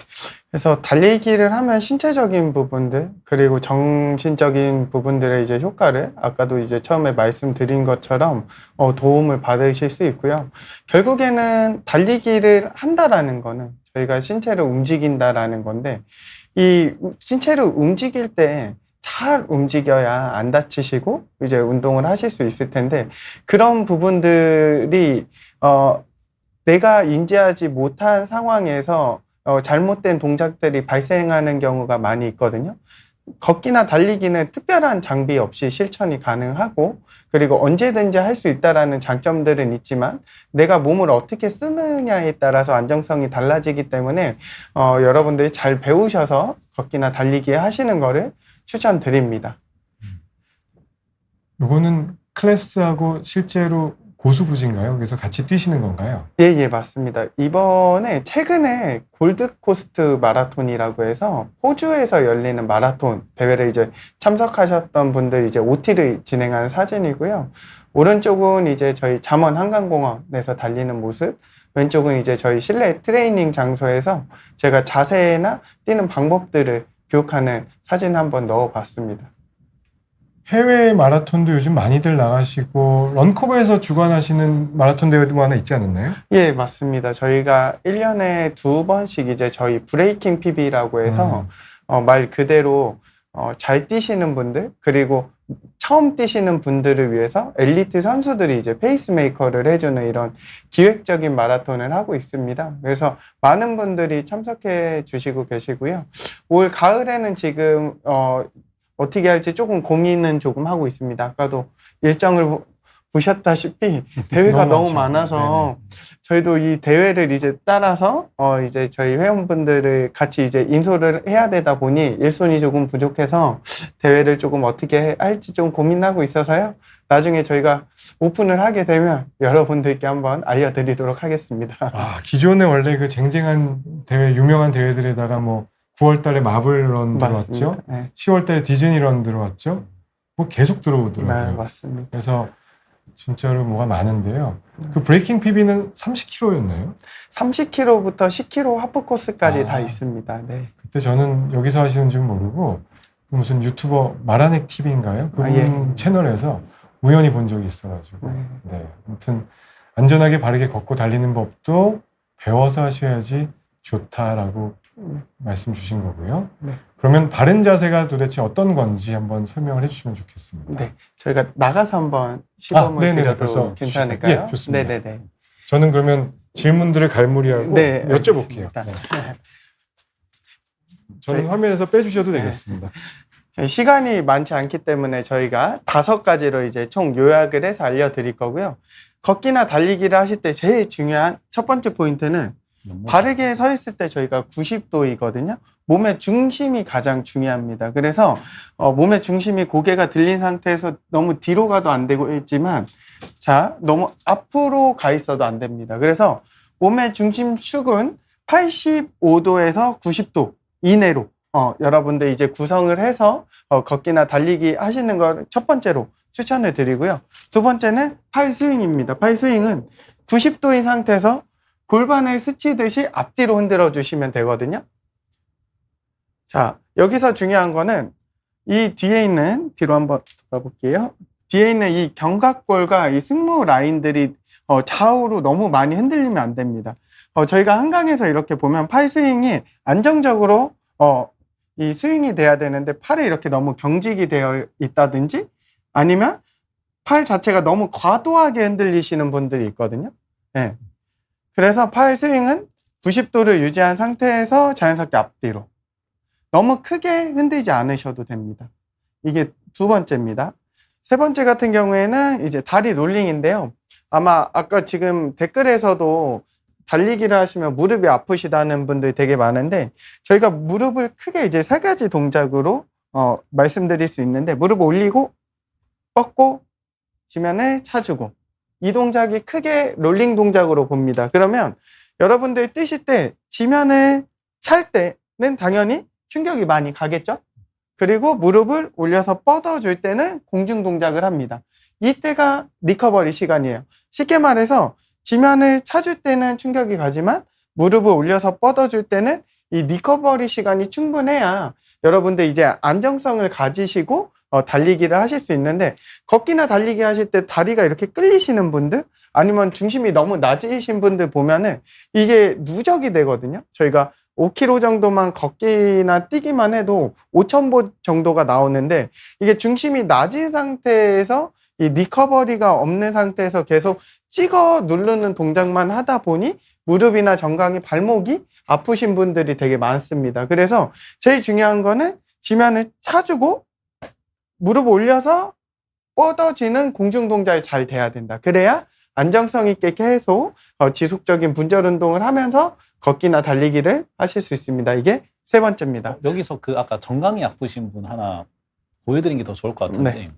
그래서 달리기를 하면 신체적인 부분들 그리고 정신적인 부분들의 이제 효과를 아까도 이제 처음에 말씀드린 것처럼 도움을 받으실 수 있고요. 결국에는 달리기를 한다라는 거는 저희가 신체를 움직인다라는 건데 이 신체를 움직일 때 잘 움직여야 안 다치시고 이제 운동을 하실 수 있을 텐데 그런 부분들이 내가 인지하지 못한 상황에서 잘못된 동작들이 발생하는 경우가 많이 있거든요. 걷기나 달리기는 특별한 장비 없이 실천이 가능하고 그리고 언제든지 할 수 있다라는 장점들은 있지만 내가 몸을 어떻게 쓰느냐에 따라서 안정성이 달라지기 때문에 여러분들이 잘 배우셔서 걷기나 달리기 하시는 거를 추천드립니다. 이거는 클래스하고 실제로 고수부지인가요? 그래서 같이 뛰시는 건가요? 예, 맞습니다. 이번에 최근에 골드코스트 마라톤이라고 해서 호주에서 열리는 마라톤 대회를 이제 참석하셨던 분들 이제 OT를 진행한 사진이고요. 오른쪽은 이제 저희 잠원 한강공원에서 달리는 모습, 왼쪽은 이제 저희 실내 트레이닝 장소에서 제가 자세나 뛰는 방법들을 교육하는 사진 한번 넣어봤습니다. 해외 마라톤도 요즘 많이들 나가시고 런커버에서 주관하시는 마라톤 대회도 하나 있지 않았나요? 예, 맞습니다. 저희가 1년에 2번씩 이제 저희 브레이킹 PB라고 해서 말 그대로 잘 뛰시는 분들 그리고 처음 뛰시는 분들을 위해서 엘리트 선수들이 이제 페이스메이커를 해주는 이런 기획적인 마라톤을 하고 있습니다. 그래서 많은 분들이 참석해 주시고 계시고요. 올 가을에는 지금 어떻게 할지 조금 고민은 조금 하고 있습니다. 아까도 일정을 보셨다시피 대회가 너무 많아서 저희도 이 대회를 이제 따라서 이제 저희 회원분들을 같이 이제 인솔을 해야 되다 보니 일손이 조금 부족해서 대회를 조금 어떻게 할지 좀 고민하고 있어서요. 나중에 저희가 오픈을 하게 되면 여러분들께 한번 알려드리도록 하겠습니다. 기존에 원래 그 쟁쟁한 대회, 유명한 대회들에다가 뭐 9월 달에 마블런 들어왔죠. 네. 10월 달에 디즈니런 들어왔죠. 뭐 계속 들어오더라고요. 네, 맞습니다. 그래서 진짜로 뭐가 많은데요. 그 브레이킹 PB는 30km였나요? 30km부터 10km 하프 코스까지 다 있습니다. 네. 그때 저는 여기서 하시는 줄 모르고 무슨 유튜버 마라넥 TV인가요? 그분 채널에서 우연히 본 적이 있어가지고. 네. 아무튼 안전하게 바르게 걷고 달리는 법도 배워서 하셔야지 좋다라고 말씀 주신 거고요. 네. 그러면 바른 자세가 도대체 어떤 건지 한번 설명을 해주시면 좋겠습니다. 네, 저희가 나가서 한번 시범을 드려도 괜찮을까요? 예, 좋습니다. 네네네. 저는 그러면 질문들을 갈무리하고 여쭤볼게요. 네. 저는 화면에서 빼주셔도 되겠습니다. 시간이 많지 않기 때문에 저희가 5가지로 이제 총 요약을 해서 알려드릴 거고요. 걷기나 달리기를 하실 때 제일 중요한 첫 번째 포인트는 바르게 서 있을 때 저희가 90도이거든요. 몸의 중심이 가장 중요합니다. 그래서 몸의 중심이 고개가 들린 상태에서 너무 뒤로 가도 안 되고 있지만 자, 너무 앞으로 가 있어도 안 됩니다. 그래서 몸의 중심축은 85도에서 90도 이내로 여러분들 이제 구성을 해서 걷기나 달리기 하시는 걸 첫 번째로 추천을 드리고요. 두 번째는 팔 스윙입니다. 팔 스윙은 90도인 상태에서 골반을 스치듯이 앞뒤로 흔들어 주시면 되거든요. 자, 여기서 중요한 거는 이 뒤에 있는, 뒤로 한번 돌아볼게요. 뒤에 있는 이 견갑골과 이 승모 라인들이 좌우로 너무 많이 흔들리면 안 됩니다. 저희가 한강에서 이렇게 보면 팔 스윙이 안정적으로 이 스윙이 돼야 되는데 팔이 이렇게 너무 경직이 되어 있다든지 아니면 팔 자체가 너무 과도하게 흔들리시는 분들이 있거든요. 네. 그래서 팔 스윙은 90도를 유지한 상태에서 자연스럽게 앞뒤로. 너무 크게 흔들지 않으셔도 됩니다. 이게 두 번째입니다. 세 번째 같은 경우에는 이제 다리 롤링인데요. 아마 아까 지금 댓글에서도 달리기를 하시면 무릎이 아프시다는 분들이 되게 많은데 저희가 무릎을 크게 이제 세 가지 동작으로 말씀드릴 수 있는데 무릎을 올리고 뻗고 지면을 차주고 이 동작이 크게 롤링 동작으로 봅니다. 그러면 여러분들 뛰실 때 지면을 찰 때는 당연히 충격이 많이 가겠죠? 그리고 무릎을 올려서 뻗어줄 때는 공중 동작을 합니다. 이때가 리커버리 시간이에요. 쉽게 말해서 지면을 차줄 때는 충격이 가지만 무릎을 올려서 뻗어줄 때는 이 리커버리 시간이 충분해야 여러분들 이제 안정성을 가지시고 달리기를 하실 수 있는데 걷기나 달리기 하실 때 다리가 이렇게 끌리시는 분들 아니면 중심이 너무 낮으신 분들 보면은 이게 누적이 되거든요. 저희가 5km 정도만 걷기나 뛰기만 해도 5,000보 정도가 나오는데 이게 중심이 낮은 상태에서 이 리커버리가 없는 상태에서 계속 찍어 누르는 동작만 하다 보니 무릎이나 정강이 발목이 아프신 분들이 되게 많습니다. 그래서 제일 중요한 거는 지면을 차주고 무릎 올려서 뻗어지는 공중 동작이 잘 돼야 된다. 그래야 안정성 있게 계속 지속적인 분절 운동을 하면서 걷기나 달리기를 하실 수 있습니다. 이게 세 번째입니다. 여기서 그 아까 정강이 아프신 분 하나 보여드린 게 더 좋을 것 같은데 네.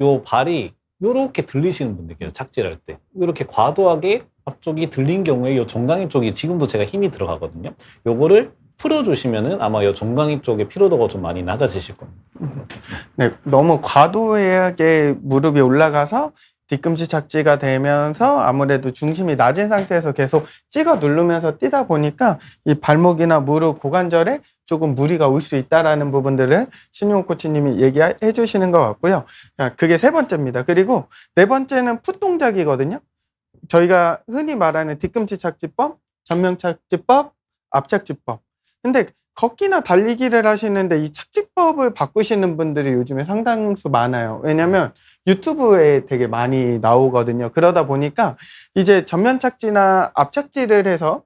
요 발이 요렇게 들리시는 분들 계세요. 착지를 할 때. 이렇게 과도하게 앞쪽이 들린 경우에 요 정강이 쪽이 지금도 제가 힘이 들어가거든요. 요거를 풀어주시면은 아마 요 정강이 쪽의 피로도가 좀 많이 낮아지실 겁니다. 네, 너무 과도하게 무릎이 올라가서 뒤꿈치 착지가 되면서 아무래도 중심이 낮은 상태에서 계속 찍어 누르면서 뛰다 보니까 이 발목이나 무릎, 고관절에 조금 무리가 올 수 있다라는 부분들을 신용 코치님이 얘기해 주시는 것 같고요. 그게 세 번째입니다. 그리고 네 번째는 풋 동작이거든요. 저희가 흔히 말하는 뒤꿈치 착지법, 전면 착지법, 앞 착지법. 근데 걷기나 달리기를 하시는데 이 착지법을 바꾸시는 분들이 요즘에 상당수 많아요. 왜냐면 유튜브에 되게 많이 나오거든요. 그러다 보니까 이제 전면 착지나 앞 착지를 해서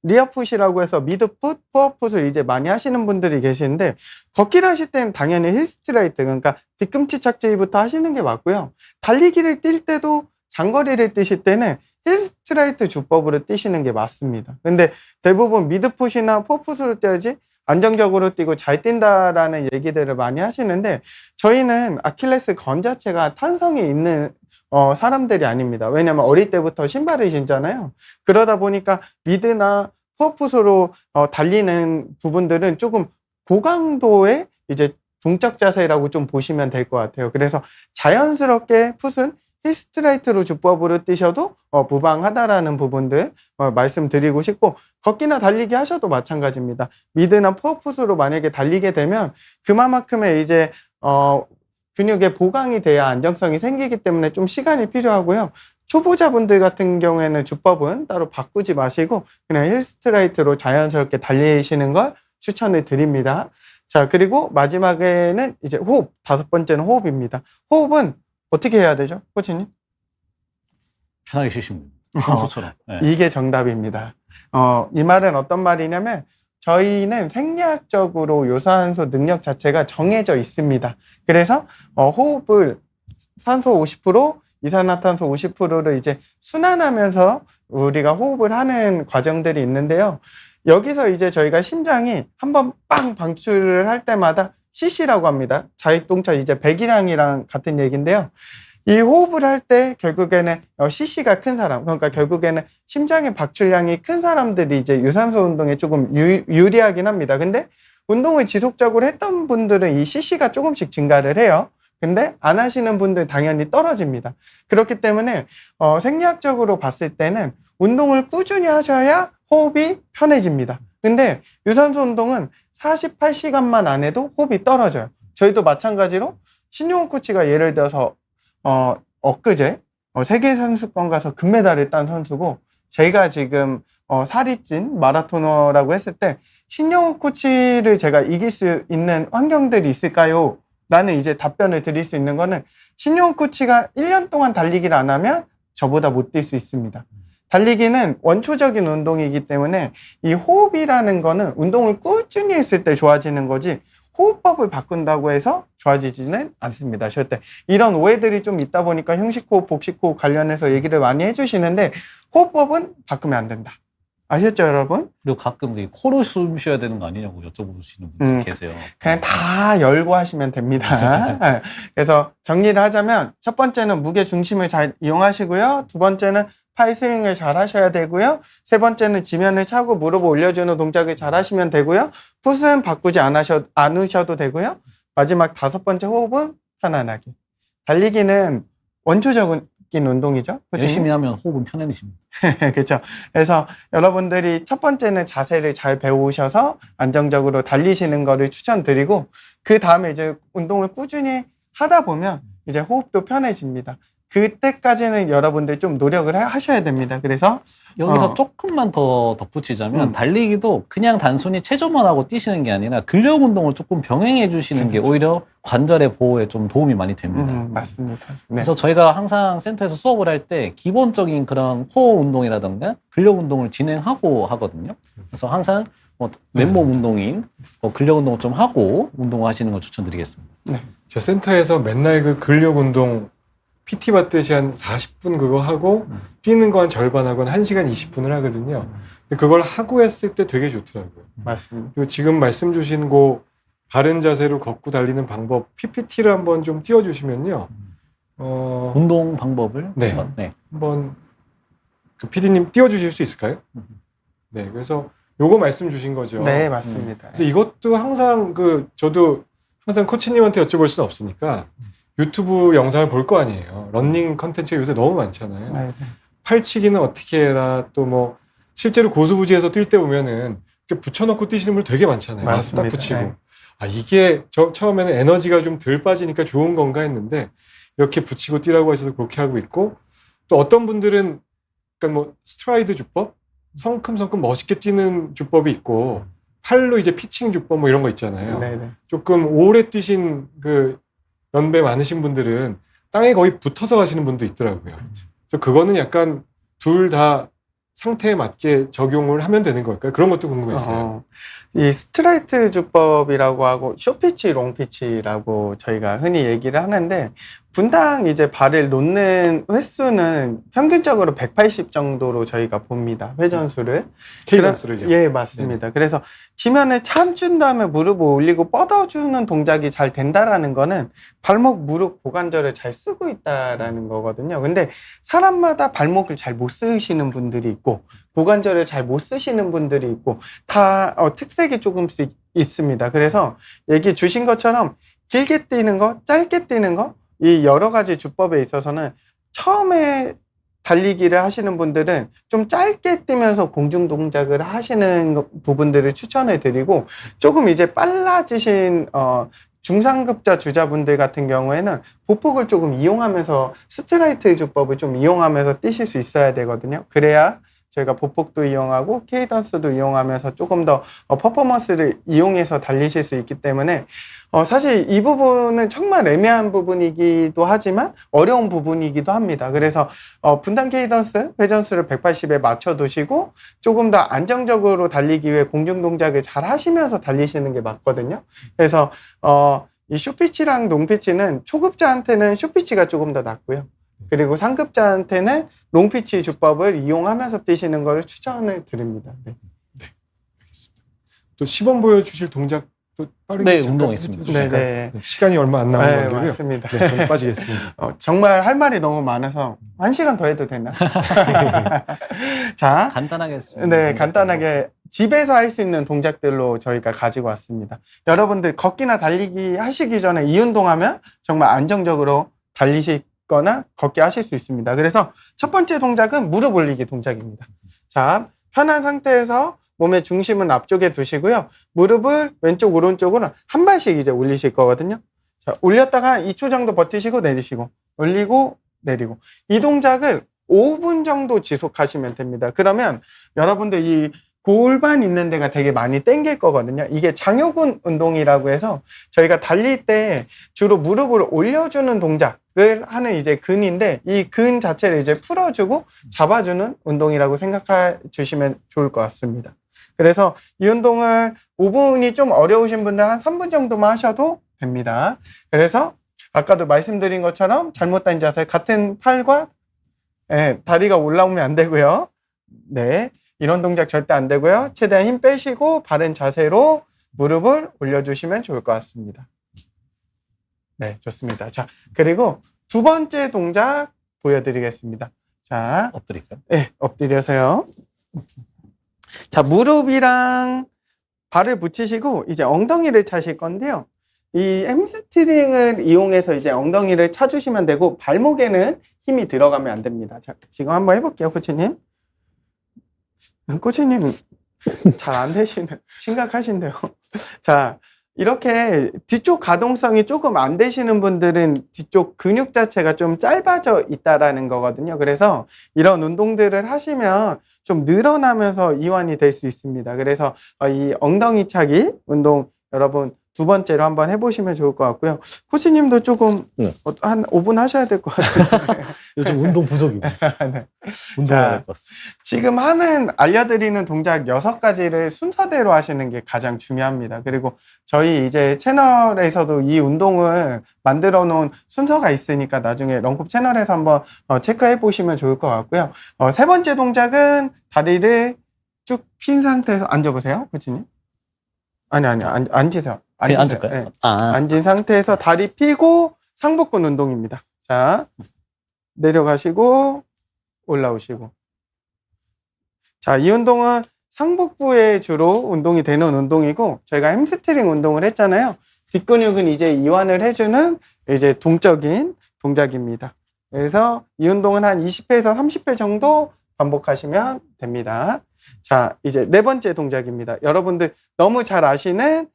리어풋이라고 해서 미드풋, 포어풋을 이제 많이 하시는 분들이 계시는데 걷기를 하실 때는 당연히 힐 스트라이트, 그러니까 뒤꿈치 착지부터 하시는 게 맞고요. 달리기를 뛸 때도 장거리를 뛰실 때는 힐 스트라이트 주법으로 뛰시는 게 맞습니다. 근데 대부분 미드풋이나 포어풋으로 뛰어야지 안정적으로 뛰고 잘 뛴다라는 얘기들을 많이 하시는데 저희는 아킬레스 건 자체가 탄성이 있는 사람들이 아닙니다. 왜냐면 어릴 때부터 신발을 신잖아요. 그러다 보니까 미드나 포어풋으로 달리는 부분들은 조금 고강도의 이제 동적 자세라고 좀 보시면 될 것 같아요. 그래서 자연스럽게 풋은 힐 스트라이트로 주법으로 뛰셔도 무방하다라는 부분들 말씀드리고 싶고 걷기나 달리기 하셔도 마찬가지입니다. 미드나 포어풋으로 만약에 달리게 되면 그만큼의 이제 근육의 보강이 돼야 안정성이 생기기 때문에 좀 시간이 필요하고요. 초보자분들 같은 경우에는 주법은 따로 바꾸지 마시고 그냥 힐 스트라이트로 자연스럽게 달리시는 걸 추천을 드립니다. 자, 그리고 마지막에는 이제 호흡, 다섯 번째는 호흡입니다. 호흡은 어떻게 해야 되죠, 코치님? 편하게 쉬시면 됩니다. 평소처럼. 네. 이게 정답입니다. 이 말은 어떤 말이냐면 저희는 생리학적으로 요산소 능력 자체가 정해져 있습니다. 그래서 호흡을 산소 50%, 이산화탄소 50%를 이제 순환하면서 우리가 호흡을 하는 과정들이 있는데요. 여기서 이제 저희가 심장이 한번 빵 방출을 할 때마다 CC라고 합니다. 자익동차 이제 배기량이랑 같은 얘기인데요. 이 호흡을 할 때 결국에는 CC가 큰 사람, 그러니까 결국에는 심장의 박출량이 큰 사람들이 이제 유산소 운동에 조금 유리하긴 합니다. 근데 운동을 지속적으로 했던 분들은 이 CC가 조금씩 증가를 해요. 근데 안 하시는 분들 당연히 떨어집니다. 그렇기 때문에 생리학적으로 봤을 때는 운동을 꾸준히 하셔야 호흡이 편해집니다. 근데 유산소 운동은 48시간만 안 해도 호흡이 떨어져요. 저희도 마찬가지로 신용호 코치가 예를 들어서 엊그제 세계선수권 가서 금메달을 딴 선수고, 제가 지금 살이 찐 마라토너라고 했을 때 신용호 코치를 제가 이길 수 있는 환경들이 있을까요? 라는 이제 답변을 드릴 수 있는 거는, 신용호 코치가 1년 동안 달리기를 안 하면 저보다 못 뛸 수 있습니다. 달리기는 원초적인 운동이기 때문에 이 호흡이라는 거는 운동을 꾸준히 했을 때 좋아지는 거지, 호흡법을 바꾼다고 해서 좋아지지는 않습니다. 절대. 이런 오해들이 좀 있다 보니까 형식호흡, 복식호흡 관련해서 얘기를 많이 해주시는데, 호흡법은 바꾸면 안 된다. 아셨죠, 여러분? 그리고 가끔 이 코로 숨 쉬어야 되는 거 아니냐고 여쭤보시는 분들 계세요. 그냥 다 열고 하시면 됩니다. 네. 그래서 정리를 하자면, 첫 번째는 무게 중심을 잘 이용하시고요. 두 번째는 팔 스윙을 잘 하셔야 되고요. 세 번째는 지면을 차고 무릎을 올려주는 동작을 잘 하시면 되고요. 풋은 바꾸지 않으셔도 되고요. 마지막 다섯 번째 호흡은 편안하게. 달리기는 원초적인 운동이죠. 그치? 열심히 하면 호흡은 편해집니다. 그렇죠. 그래서 여러분들이 첫 번째는 자세를 잘 배우셔서 안정적으로 달리시는 거를 추천드리고, 그 다음에 이제 운동을 꾸준히 하다 보면 이제 호흡도 편해집니다. 그때까지는 여러분들 좀 노력을 하셔야 됩니다. 그래서 여기서 조금만 더 덧붙이자면 달리기도 그냥 단순히 체조만 하고 뛰시는 게 아니라 근력 운동을 조금 병행해 주시는 게 오히려 관절의 보호에 좀 도움이 많이 됩니다. 맞습니다. 네. 그래서 저희가 항상 센터에서 수업을 할 때 기본적인 그런 코어 운동이라든가 근력 운동을 진행하고 하거든요. 그래서 항상 맨몸 운동인 근력 운동을 좀 하고 운동을 하시는 걸 추천드리겠습니다. 네. 제 센터에서 맨날 그 근력 운동 PT 받듯이 한 40분 그거 하고 뛰는 거 한 절반하고 한 1시간 20분을 하거든요. 근데 그걸 하고 했을 때 되게 좋더라고요. 맞습니다. 그리고 지금 말씀 주신 그 바른 자세로 걷고 달리는 방법 PPT를 한번 좀 띄워주시면요. 운동 방법을 네. 한번 그 PD님 띄워주실 수 있을까요? 네, 그래서 요거 말씀 주신 거죠. 네, 맞습니다. 그래서 이것도 항상 저도 항상 코치님한테 여쭤볼 수는 없으니까 유튜브 영상을 볼 거 아니에요. 러닝 컨텐츠가 요새 너무 많잖아요. 네. 팔치기는 어떻게 해라, 또 뭐 실제로 고수부지에서 뛸 때 보면은 이렇게 붙여놓고 뛰시는 분들 되게 많잖아요. 맞습니다. 딱 붙이고. 네. 아, 이게 처음에는 에너지가 좀 덜 빠지니까 좋은 건가 했는데, 이렇게 붙이고 뛰라고 하셔서 그렇게 하고 있고, 또 어떤 분들은 그러니까 뭐 스트라이드 주법, 성큼성큼 멋있게 뛰는 주법이 있고, 팔로 이제 피칭 주법 뭐 이런 거 있잖아요. 네네. 조금 오래 뛰신 연배 많으신 분들은 땅에 거의 붙어서 가시는 분도 있더라고요. 그래서 그거는 약간 둘 다 상태에 맞게 적용을 하면 되는 걸까요? 그런 것도 궁금했어요. 이 스트라이트 주법이라고 하고 쇼피치, 롱피치라고 저희가 흔히 얘기를 하는데, 분당 이제 발을 놓는 횟수는 평균적으로 180 정도로 저희가 봅니다. 회전수를. 케이던스를요? 예, 맞습니다. 그래서 지면을 참준 다음에 무릎을 올리고 뻗어주는 동작이 잘 된다라는 거는 발목, 무릎, 고관절을 잘 쓰고 있다라는 거거든요. 근데 사람마다 발목을 잘 못 쓰시는 분들이 있고, 고관절을 잘 못 쓰시는 분들이 있고, 다 특색이 조금씩 있습니다. 그래서 얘기 주신 것처럼 길게 뛰는 거, 짧게 뛰는 거, 이 여러 가지 주법에 있어서는 처음에 달리기를 하시는 분들은 좀 짧게 뛰면서 공중 동작을 하시는 부분들을 추천해 드리고, 조금 이제 빨라지신 중상급자 주자분들 같은 경우에는 보폭을 조금 이용하면서 스트라이트 주법을 좀 이용하면서 뛰실 수 있어야 되거든요. 그래야 저희가 보폭도 이용하고 케이던스도 이용하면서 조금 더 퍼포먼스를 이용해서 달리실 수 있기 때문에 사실 이 부분은 정말 애매한 부분이기도 하지만 어려운 부분이기도 합니다. 그래서 분당 케이던스 회전수를 180에 맞춰 두시고 조금 더 안정적으로 달리기 위해 공중 동작을 잘 하시면서 달리시는 게 맞거든요. 그래서 이 쇼피치랑 롱피치는 초급자한테는 쇼피치가 조금 더 낫고요. 그리고 상급자한테는 롱피치 주법을 이용하면서 뛰시는 걸 추천을 드립니다. 네. 알겠습니다. 또 시범 보여주실 동작 또 빠르게 네, 잠깐 운동 있습니다. 해주실까요? 네. 시간이 얼마 안 남은 네, 관계로요. 맞습니다. 네, 좀 빠지겠습니다. 정말 할 말이 너무 많아서 1시간 더 해도 되나? 자, 간단하게 네, 간단하게 집에서 할 수 있는 동작들로 저희가 가지고 왔습니다. 여러분들 걷기나 달리기 하시기 전에 이 운동하면 정말 안정적으로 달리시거나 걷기 하실 수 있습니다. 그래서 첫 번째 동작은 무릎 올리기 동작입니다. 자, 편한 상태에서 몸의 중심은 앞쪽에 두시고요. 무릎을 왼쪽, 오른쪽으로 한 발씩 이제 올리실 거거든요. 자, 올렸다가 2초 정도 버티시고 내리시고, 올리고, 내리고. 이 동작을 5분 정도 지속하시면 됩니다. 그러면 여러분들 이 골반 있는 데가 되게 많이 땡길 거거든요. 이게 장요근 운동이라고 해서 저희가 달릴 때 주로 무릎을 올려주는 동작을 하는 이제 근인데 이 근 자체를 이제 풀어주고 잡아주는 운동이라고 생각해 주시면 좋을 것 같습니다. 그래서 이 운동을 5분이 좀 어려우신 분들 한 3분 정도만 하셔도 됩니다. 그래서 아까도 말씀드린 것처럼 잘못된 자세, 같은 팔과 다리가 올라오면 안 되고요. 네, 이런 동작 절대 안 되고요. 최대한 힘 빼시고 바른 자세로 무릎을 올려주시면 좋을 것 같습니다. 네, 좋습니다. 자, 그리고 두 번째 동작 보여드리겠습니다. 자, 엎드릴까요? 네, 엎드려서요. 자, 무릎이랑 발을 붙이시고 이제 엉덩이를 차실 건데요. 이 햄스트링을 이용해서 이제 엉덩이를 차주시면 되고 발목에는 힘이 들어가면 안 됩니다. 자, 지금 한번 해볼게요, 코치님. 코치님 잘 안 되시는, 심각하신데요. 자, 이렇게 뒤쪽 가동성이 조금 안 되시는 분들은 뒤쪽 근육 자체가 좀 짧아져 있다라는 거거든요. 그래서 이런 운동들을 하시면 좀 늘어나면서 이완이 될 수 있습니다. 그래서 이 엉덩이 차기 운동 여러분 두 번째로 한번 해보시면 좋을 것 같고요. 코치님도 조금 네. 한 5분 하셔야 될 것 같아요. 요즘 운동 부족이고 네. 운동해야 자, 될 것 같습니다. 지금 알려드리는 동작 6가지를 순서대로 하시는 게 가장 중요합니다. 그리고 저희 이제 채널에서도 이 운동을 만들어 놓은 순서가 있으니까 나중에 런컵 채널에서 한번 체크해 보시면 좋을 것 같고요. 세 번째 동작은 다리를 쭉 핀 상태에서 앉아보세요, 코치님. 아니, 앉으세요. 그냥 앉으세요. 앉을까요? 네. 아, 앉은 상태에서 다리 펴고 상복근 운동입니다. 자, 내려가시고 올라오시고. 자, 이 운동은 상복부에 주로 운동이 되는 운동이고 저희가 햄스트링 운동을 했잖아요. 뒷근육은 이제 이완을 해주는 이제 동적인 동작입니다. 그래서 이 운동은 한 20회에서 30회 정도 반복하시면 됩니다. 자, 이제 네 번째 동작입니다. 여러분들 너무 잘 아시는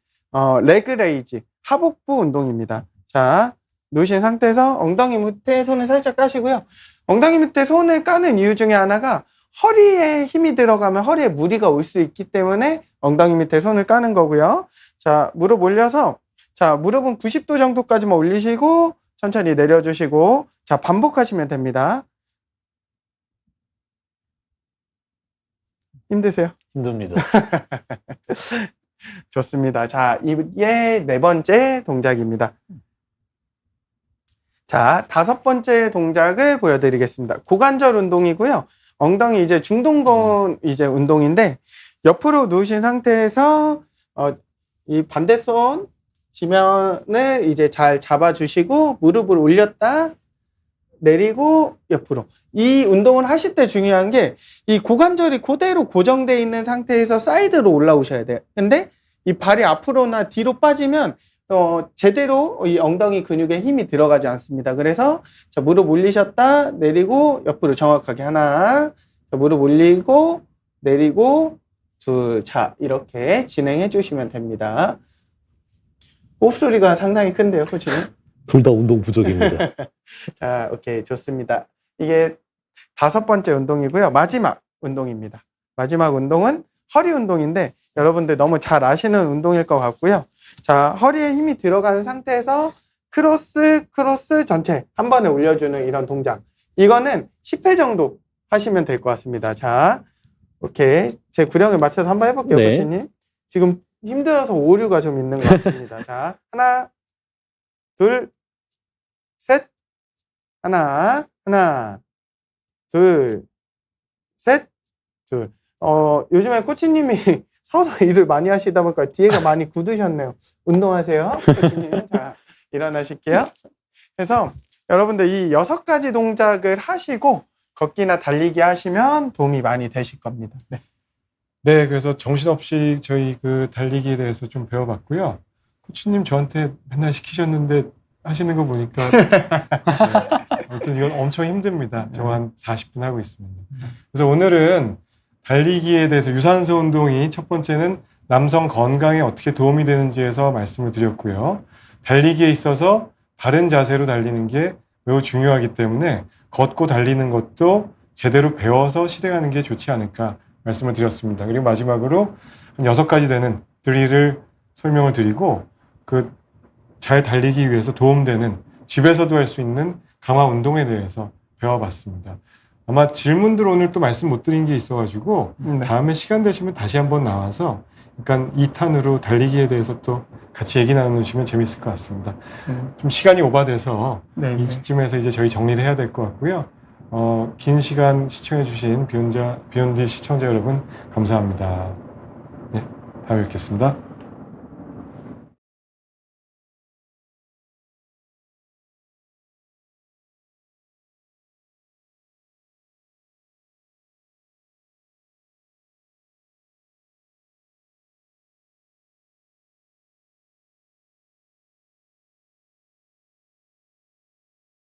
레그 레이즈, 하복부 운동입니다. 자, 누우신 상태에서 엉덩이 밑에 손을 살짝 까시고요. 엉덩이 밑에 손을 까는 이유 중에 하나가 허리에 힘이 들어가면 허리에 무리가 올 수 있기 때문에 엉덩이 밑에 손을 까는 거고요. 자, 무릎 올려서 자, 무릎은 90도 정도까지만 올리시고 천천히 내려주시고 자, 반복하시면 됩니다. 힘드세요? 힘듭니다. 좋습니다. 자, 이게 네 번째 동작입니다. 자, 다섯 번째 동작을 보여드리겠습니다. 고관절 운동이고요. 엉덩이 이제 중동근 이제 운동인데 옆으로 누우신 상태에서 이 반대손 지면을 이제 잘 잡아주시고 무릎을 올렸다 내리고 옆으로. 이 운동을 하실 때 중요한 게 이 고관절이 그대로 고정되어 있는 상태에서 사이드로 올라오셔야 돼요. 근데 이 발이 앞으로나 뒤로 빠지면 제대로 이 엉덩이 근육에 힘이 들어가지 않습니다. 그래서 자, 무릎 올리셨다 내리고 옆으로 정확하게 하나, 자, 무릎 올리고 내리고 둘, 자, 이렇게 진행해 주시면 됩니다. 호흡 소리가 상당히 큰데요, 코치님? 둘 다 운동 부족입니다. 자, 오케이, 좋습니다. 이게 다섯 번째 운동이고요. 마지막 운동입니다. 마지막 운동은 허리 운동인데 여러분들 너무 잘 아시는 운동일 것 같고요. 자, 허리에 힘이 들어가는 상태에서 크로스 전체 한 번에 올려주는 이런 동작. 이거는 10회 정도 하시면 될 것 같습니다. 자, 오케이. 제 구령에 맞춰서 한번 해볼게요, 네. 코치님. 지금 힘들어서 오류가 좀 있는 것 같습니다. 자, 하나, 둘, 셋. 하나, 둘, 셋, 둘. 요즘에 코치님이 서서 일을 많이 하시다 보니까 뒤에가 많이 굳으셨네요. 운동하세요. 교수님. 자, 일어나실게요. 그래서 여러분들 이 6가지 동작을 하시고 걷기나 달리기 하시면 도움이 많이 되실 겁니다. 네. 네, 그래서 정신없이 저희 그 달리기에 대해서 좀 배워봤고요. 코치님 저한테 맨날 시키셨는데 하시는 거 보니까 네, 아무튼 이건 엄청 힘듭니다. 저 한 40분 하고 있습니다. 그래서 오늘은 달리기에 대해서 유산소 운동이 첫 번째는 남성 건강에 어떻게 도움이 되는지에서 말씀을 드렸고요. 달리기에 있어서 바른 자세로 달리는 게 매우 중요하기 때문에 걷고 달리는 것도 제대로 배워서 실행하는 게 좋지 않을까 말씀을 드렸습니다. 그리고 마지막으로 한 6가지 되는 드릴을 설명을 드리고 그 잘 달리기 위해서 도움되는 집에서도 할 수 있는 강화 운동에 대해서 배워봤습니다. 아마 질문들 오늘 또 말씀 못 드린 게 있어가지고 네. 다음에 시간 되시면 다시 한번 나와서 약간 2탄으로 달리기에 대해서 또 같이 얘기 나누시면 재밌을 것 같습니다. 좀 시간이 오바돼서 네. 이쯤에서 이제 저희 정리를 해야 될 것 같고요. 긴 시간 시청해주신 비욘디 시청자 여러분 감사합니다. 네, 다음에 뵙겠습니다.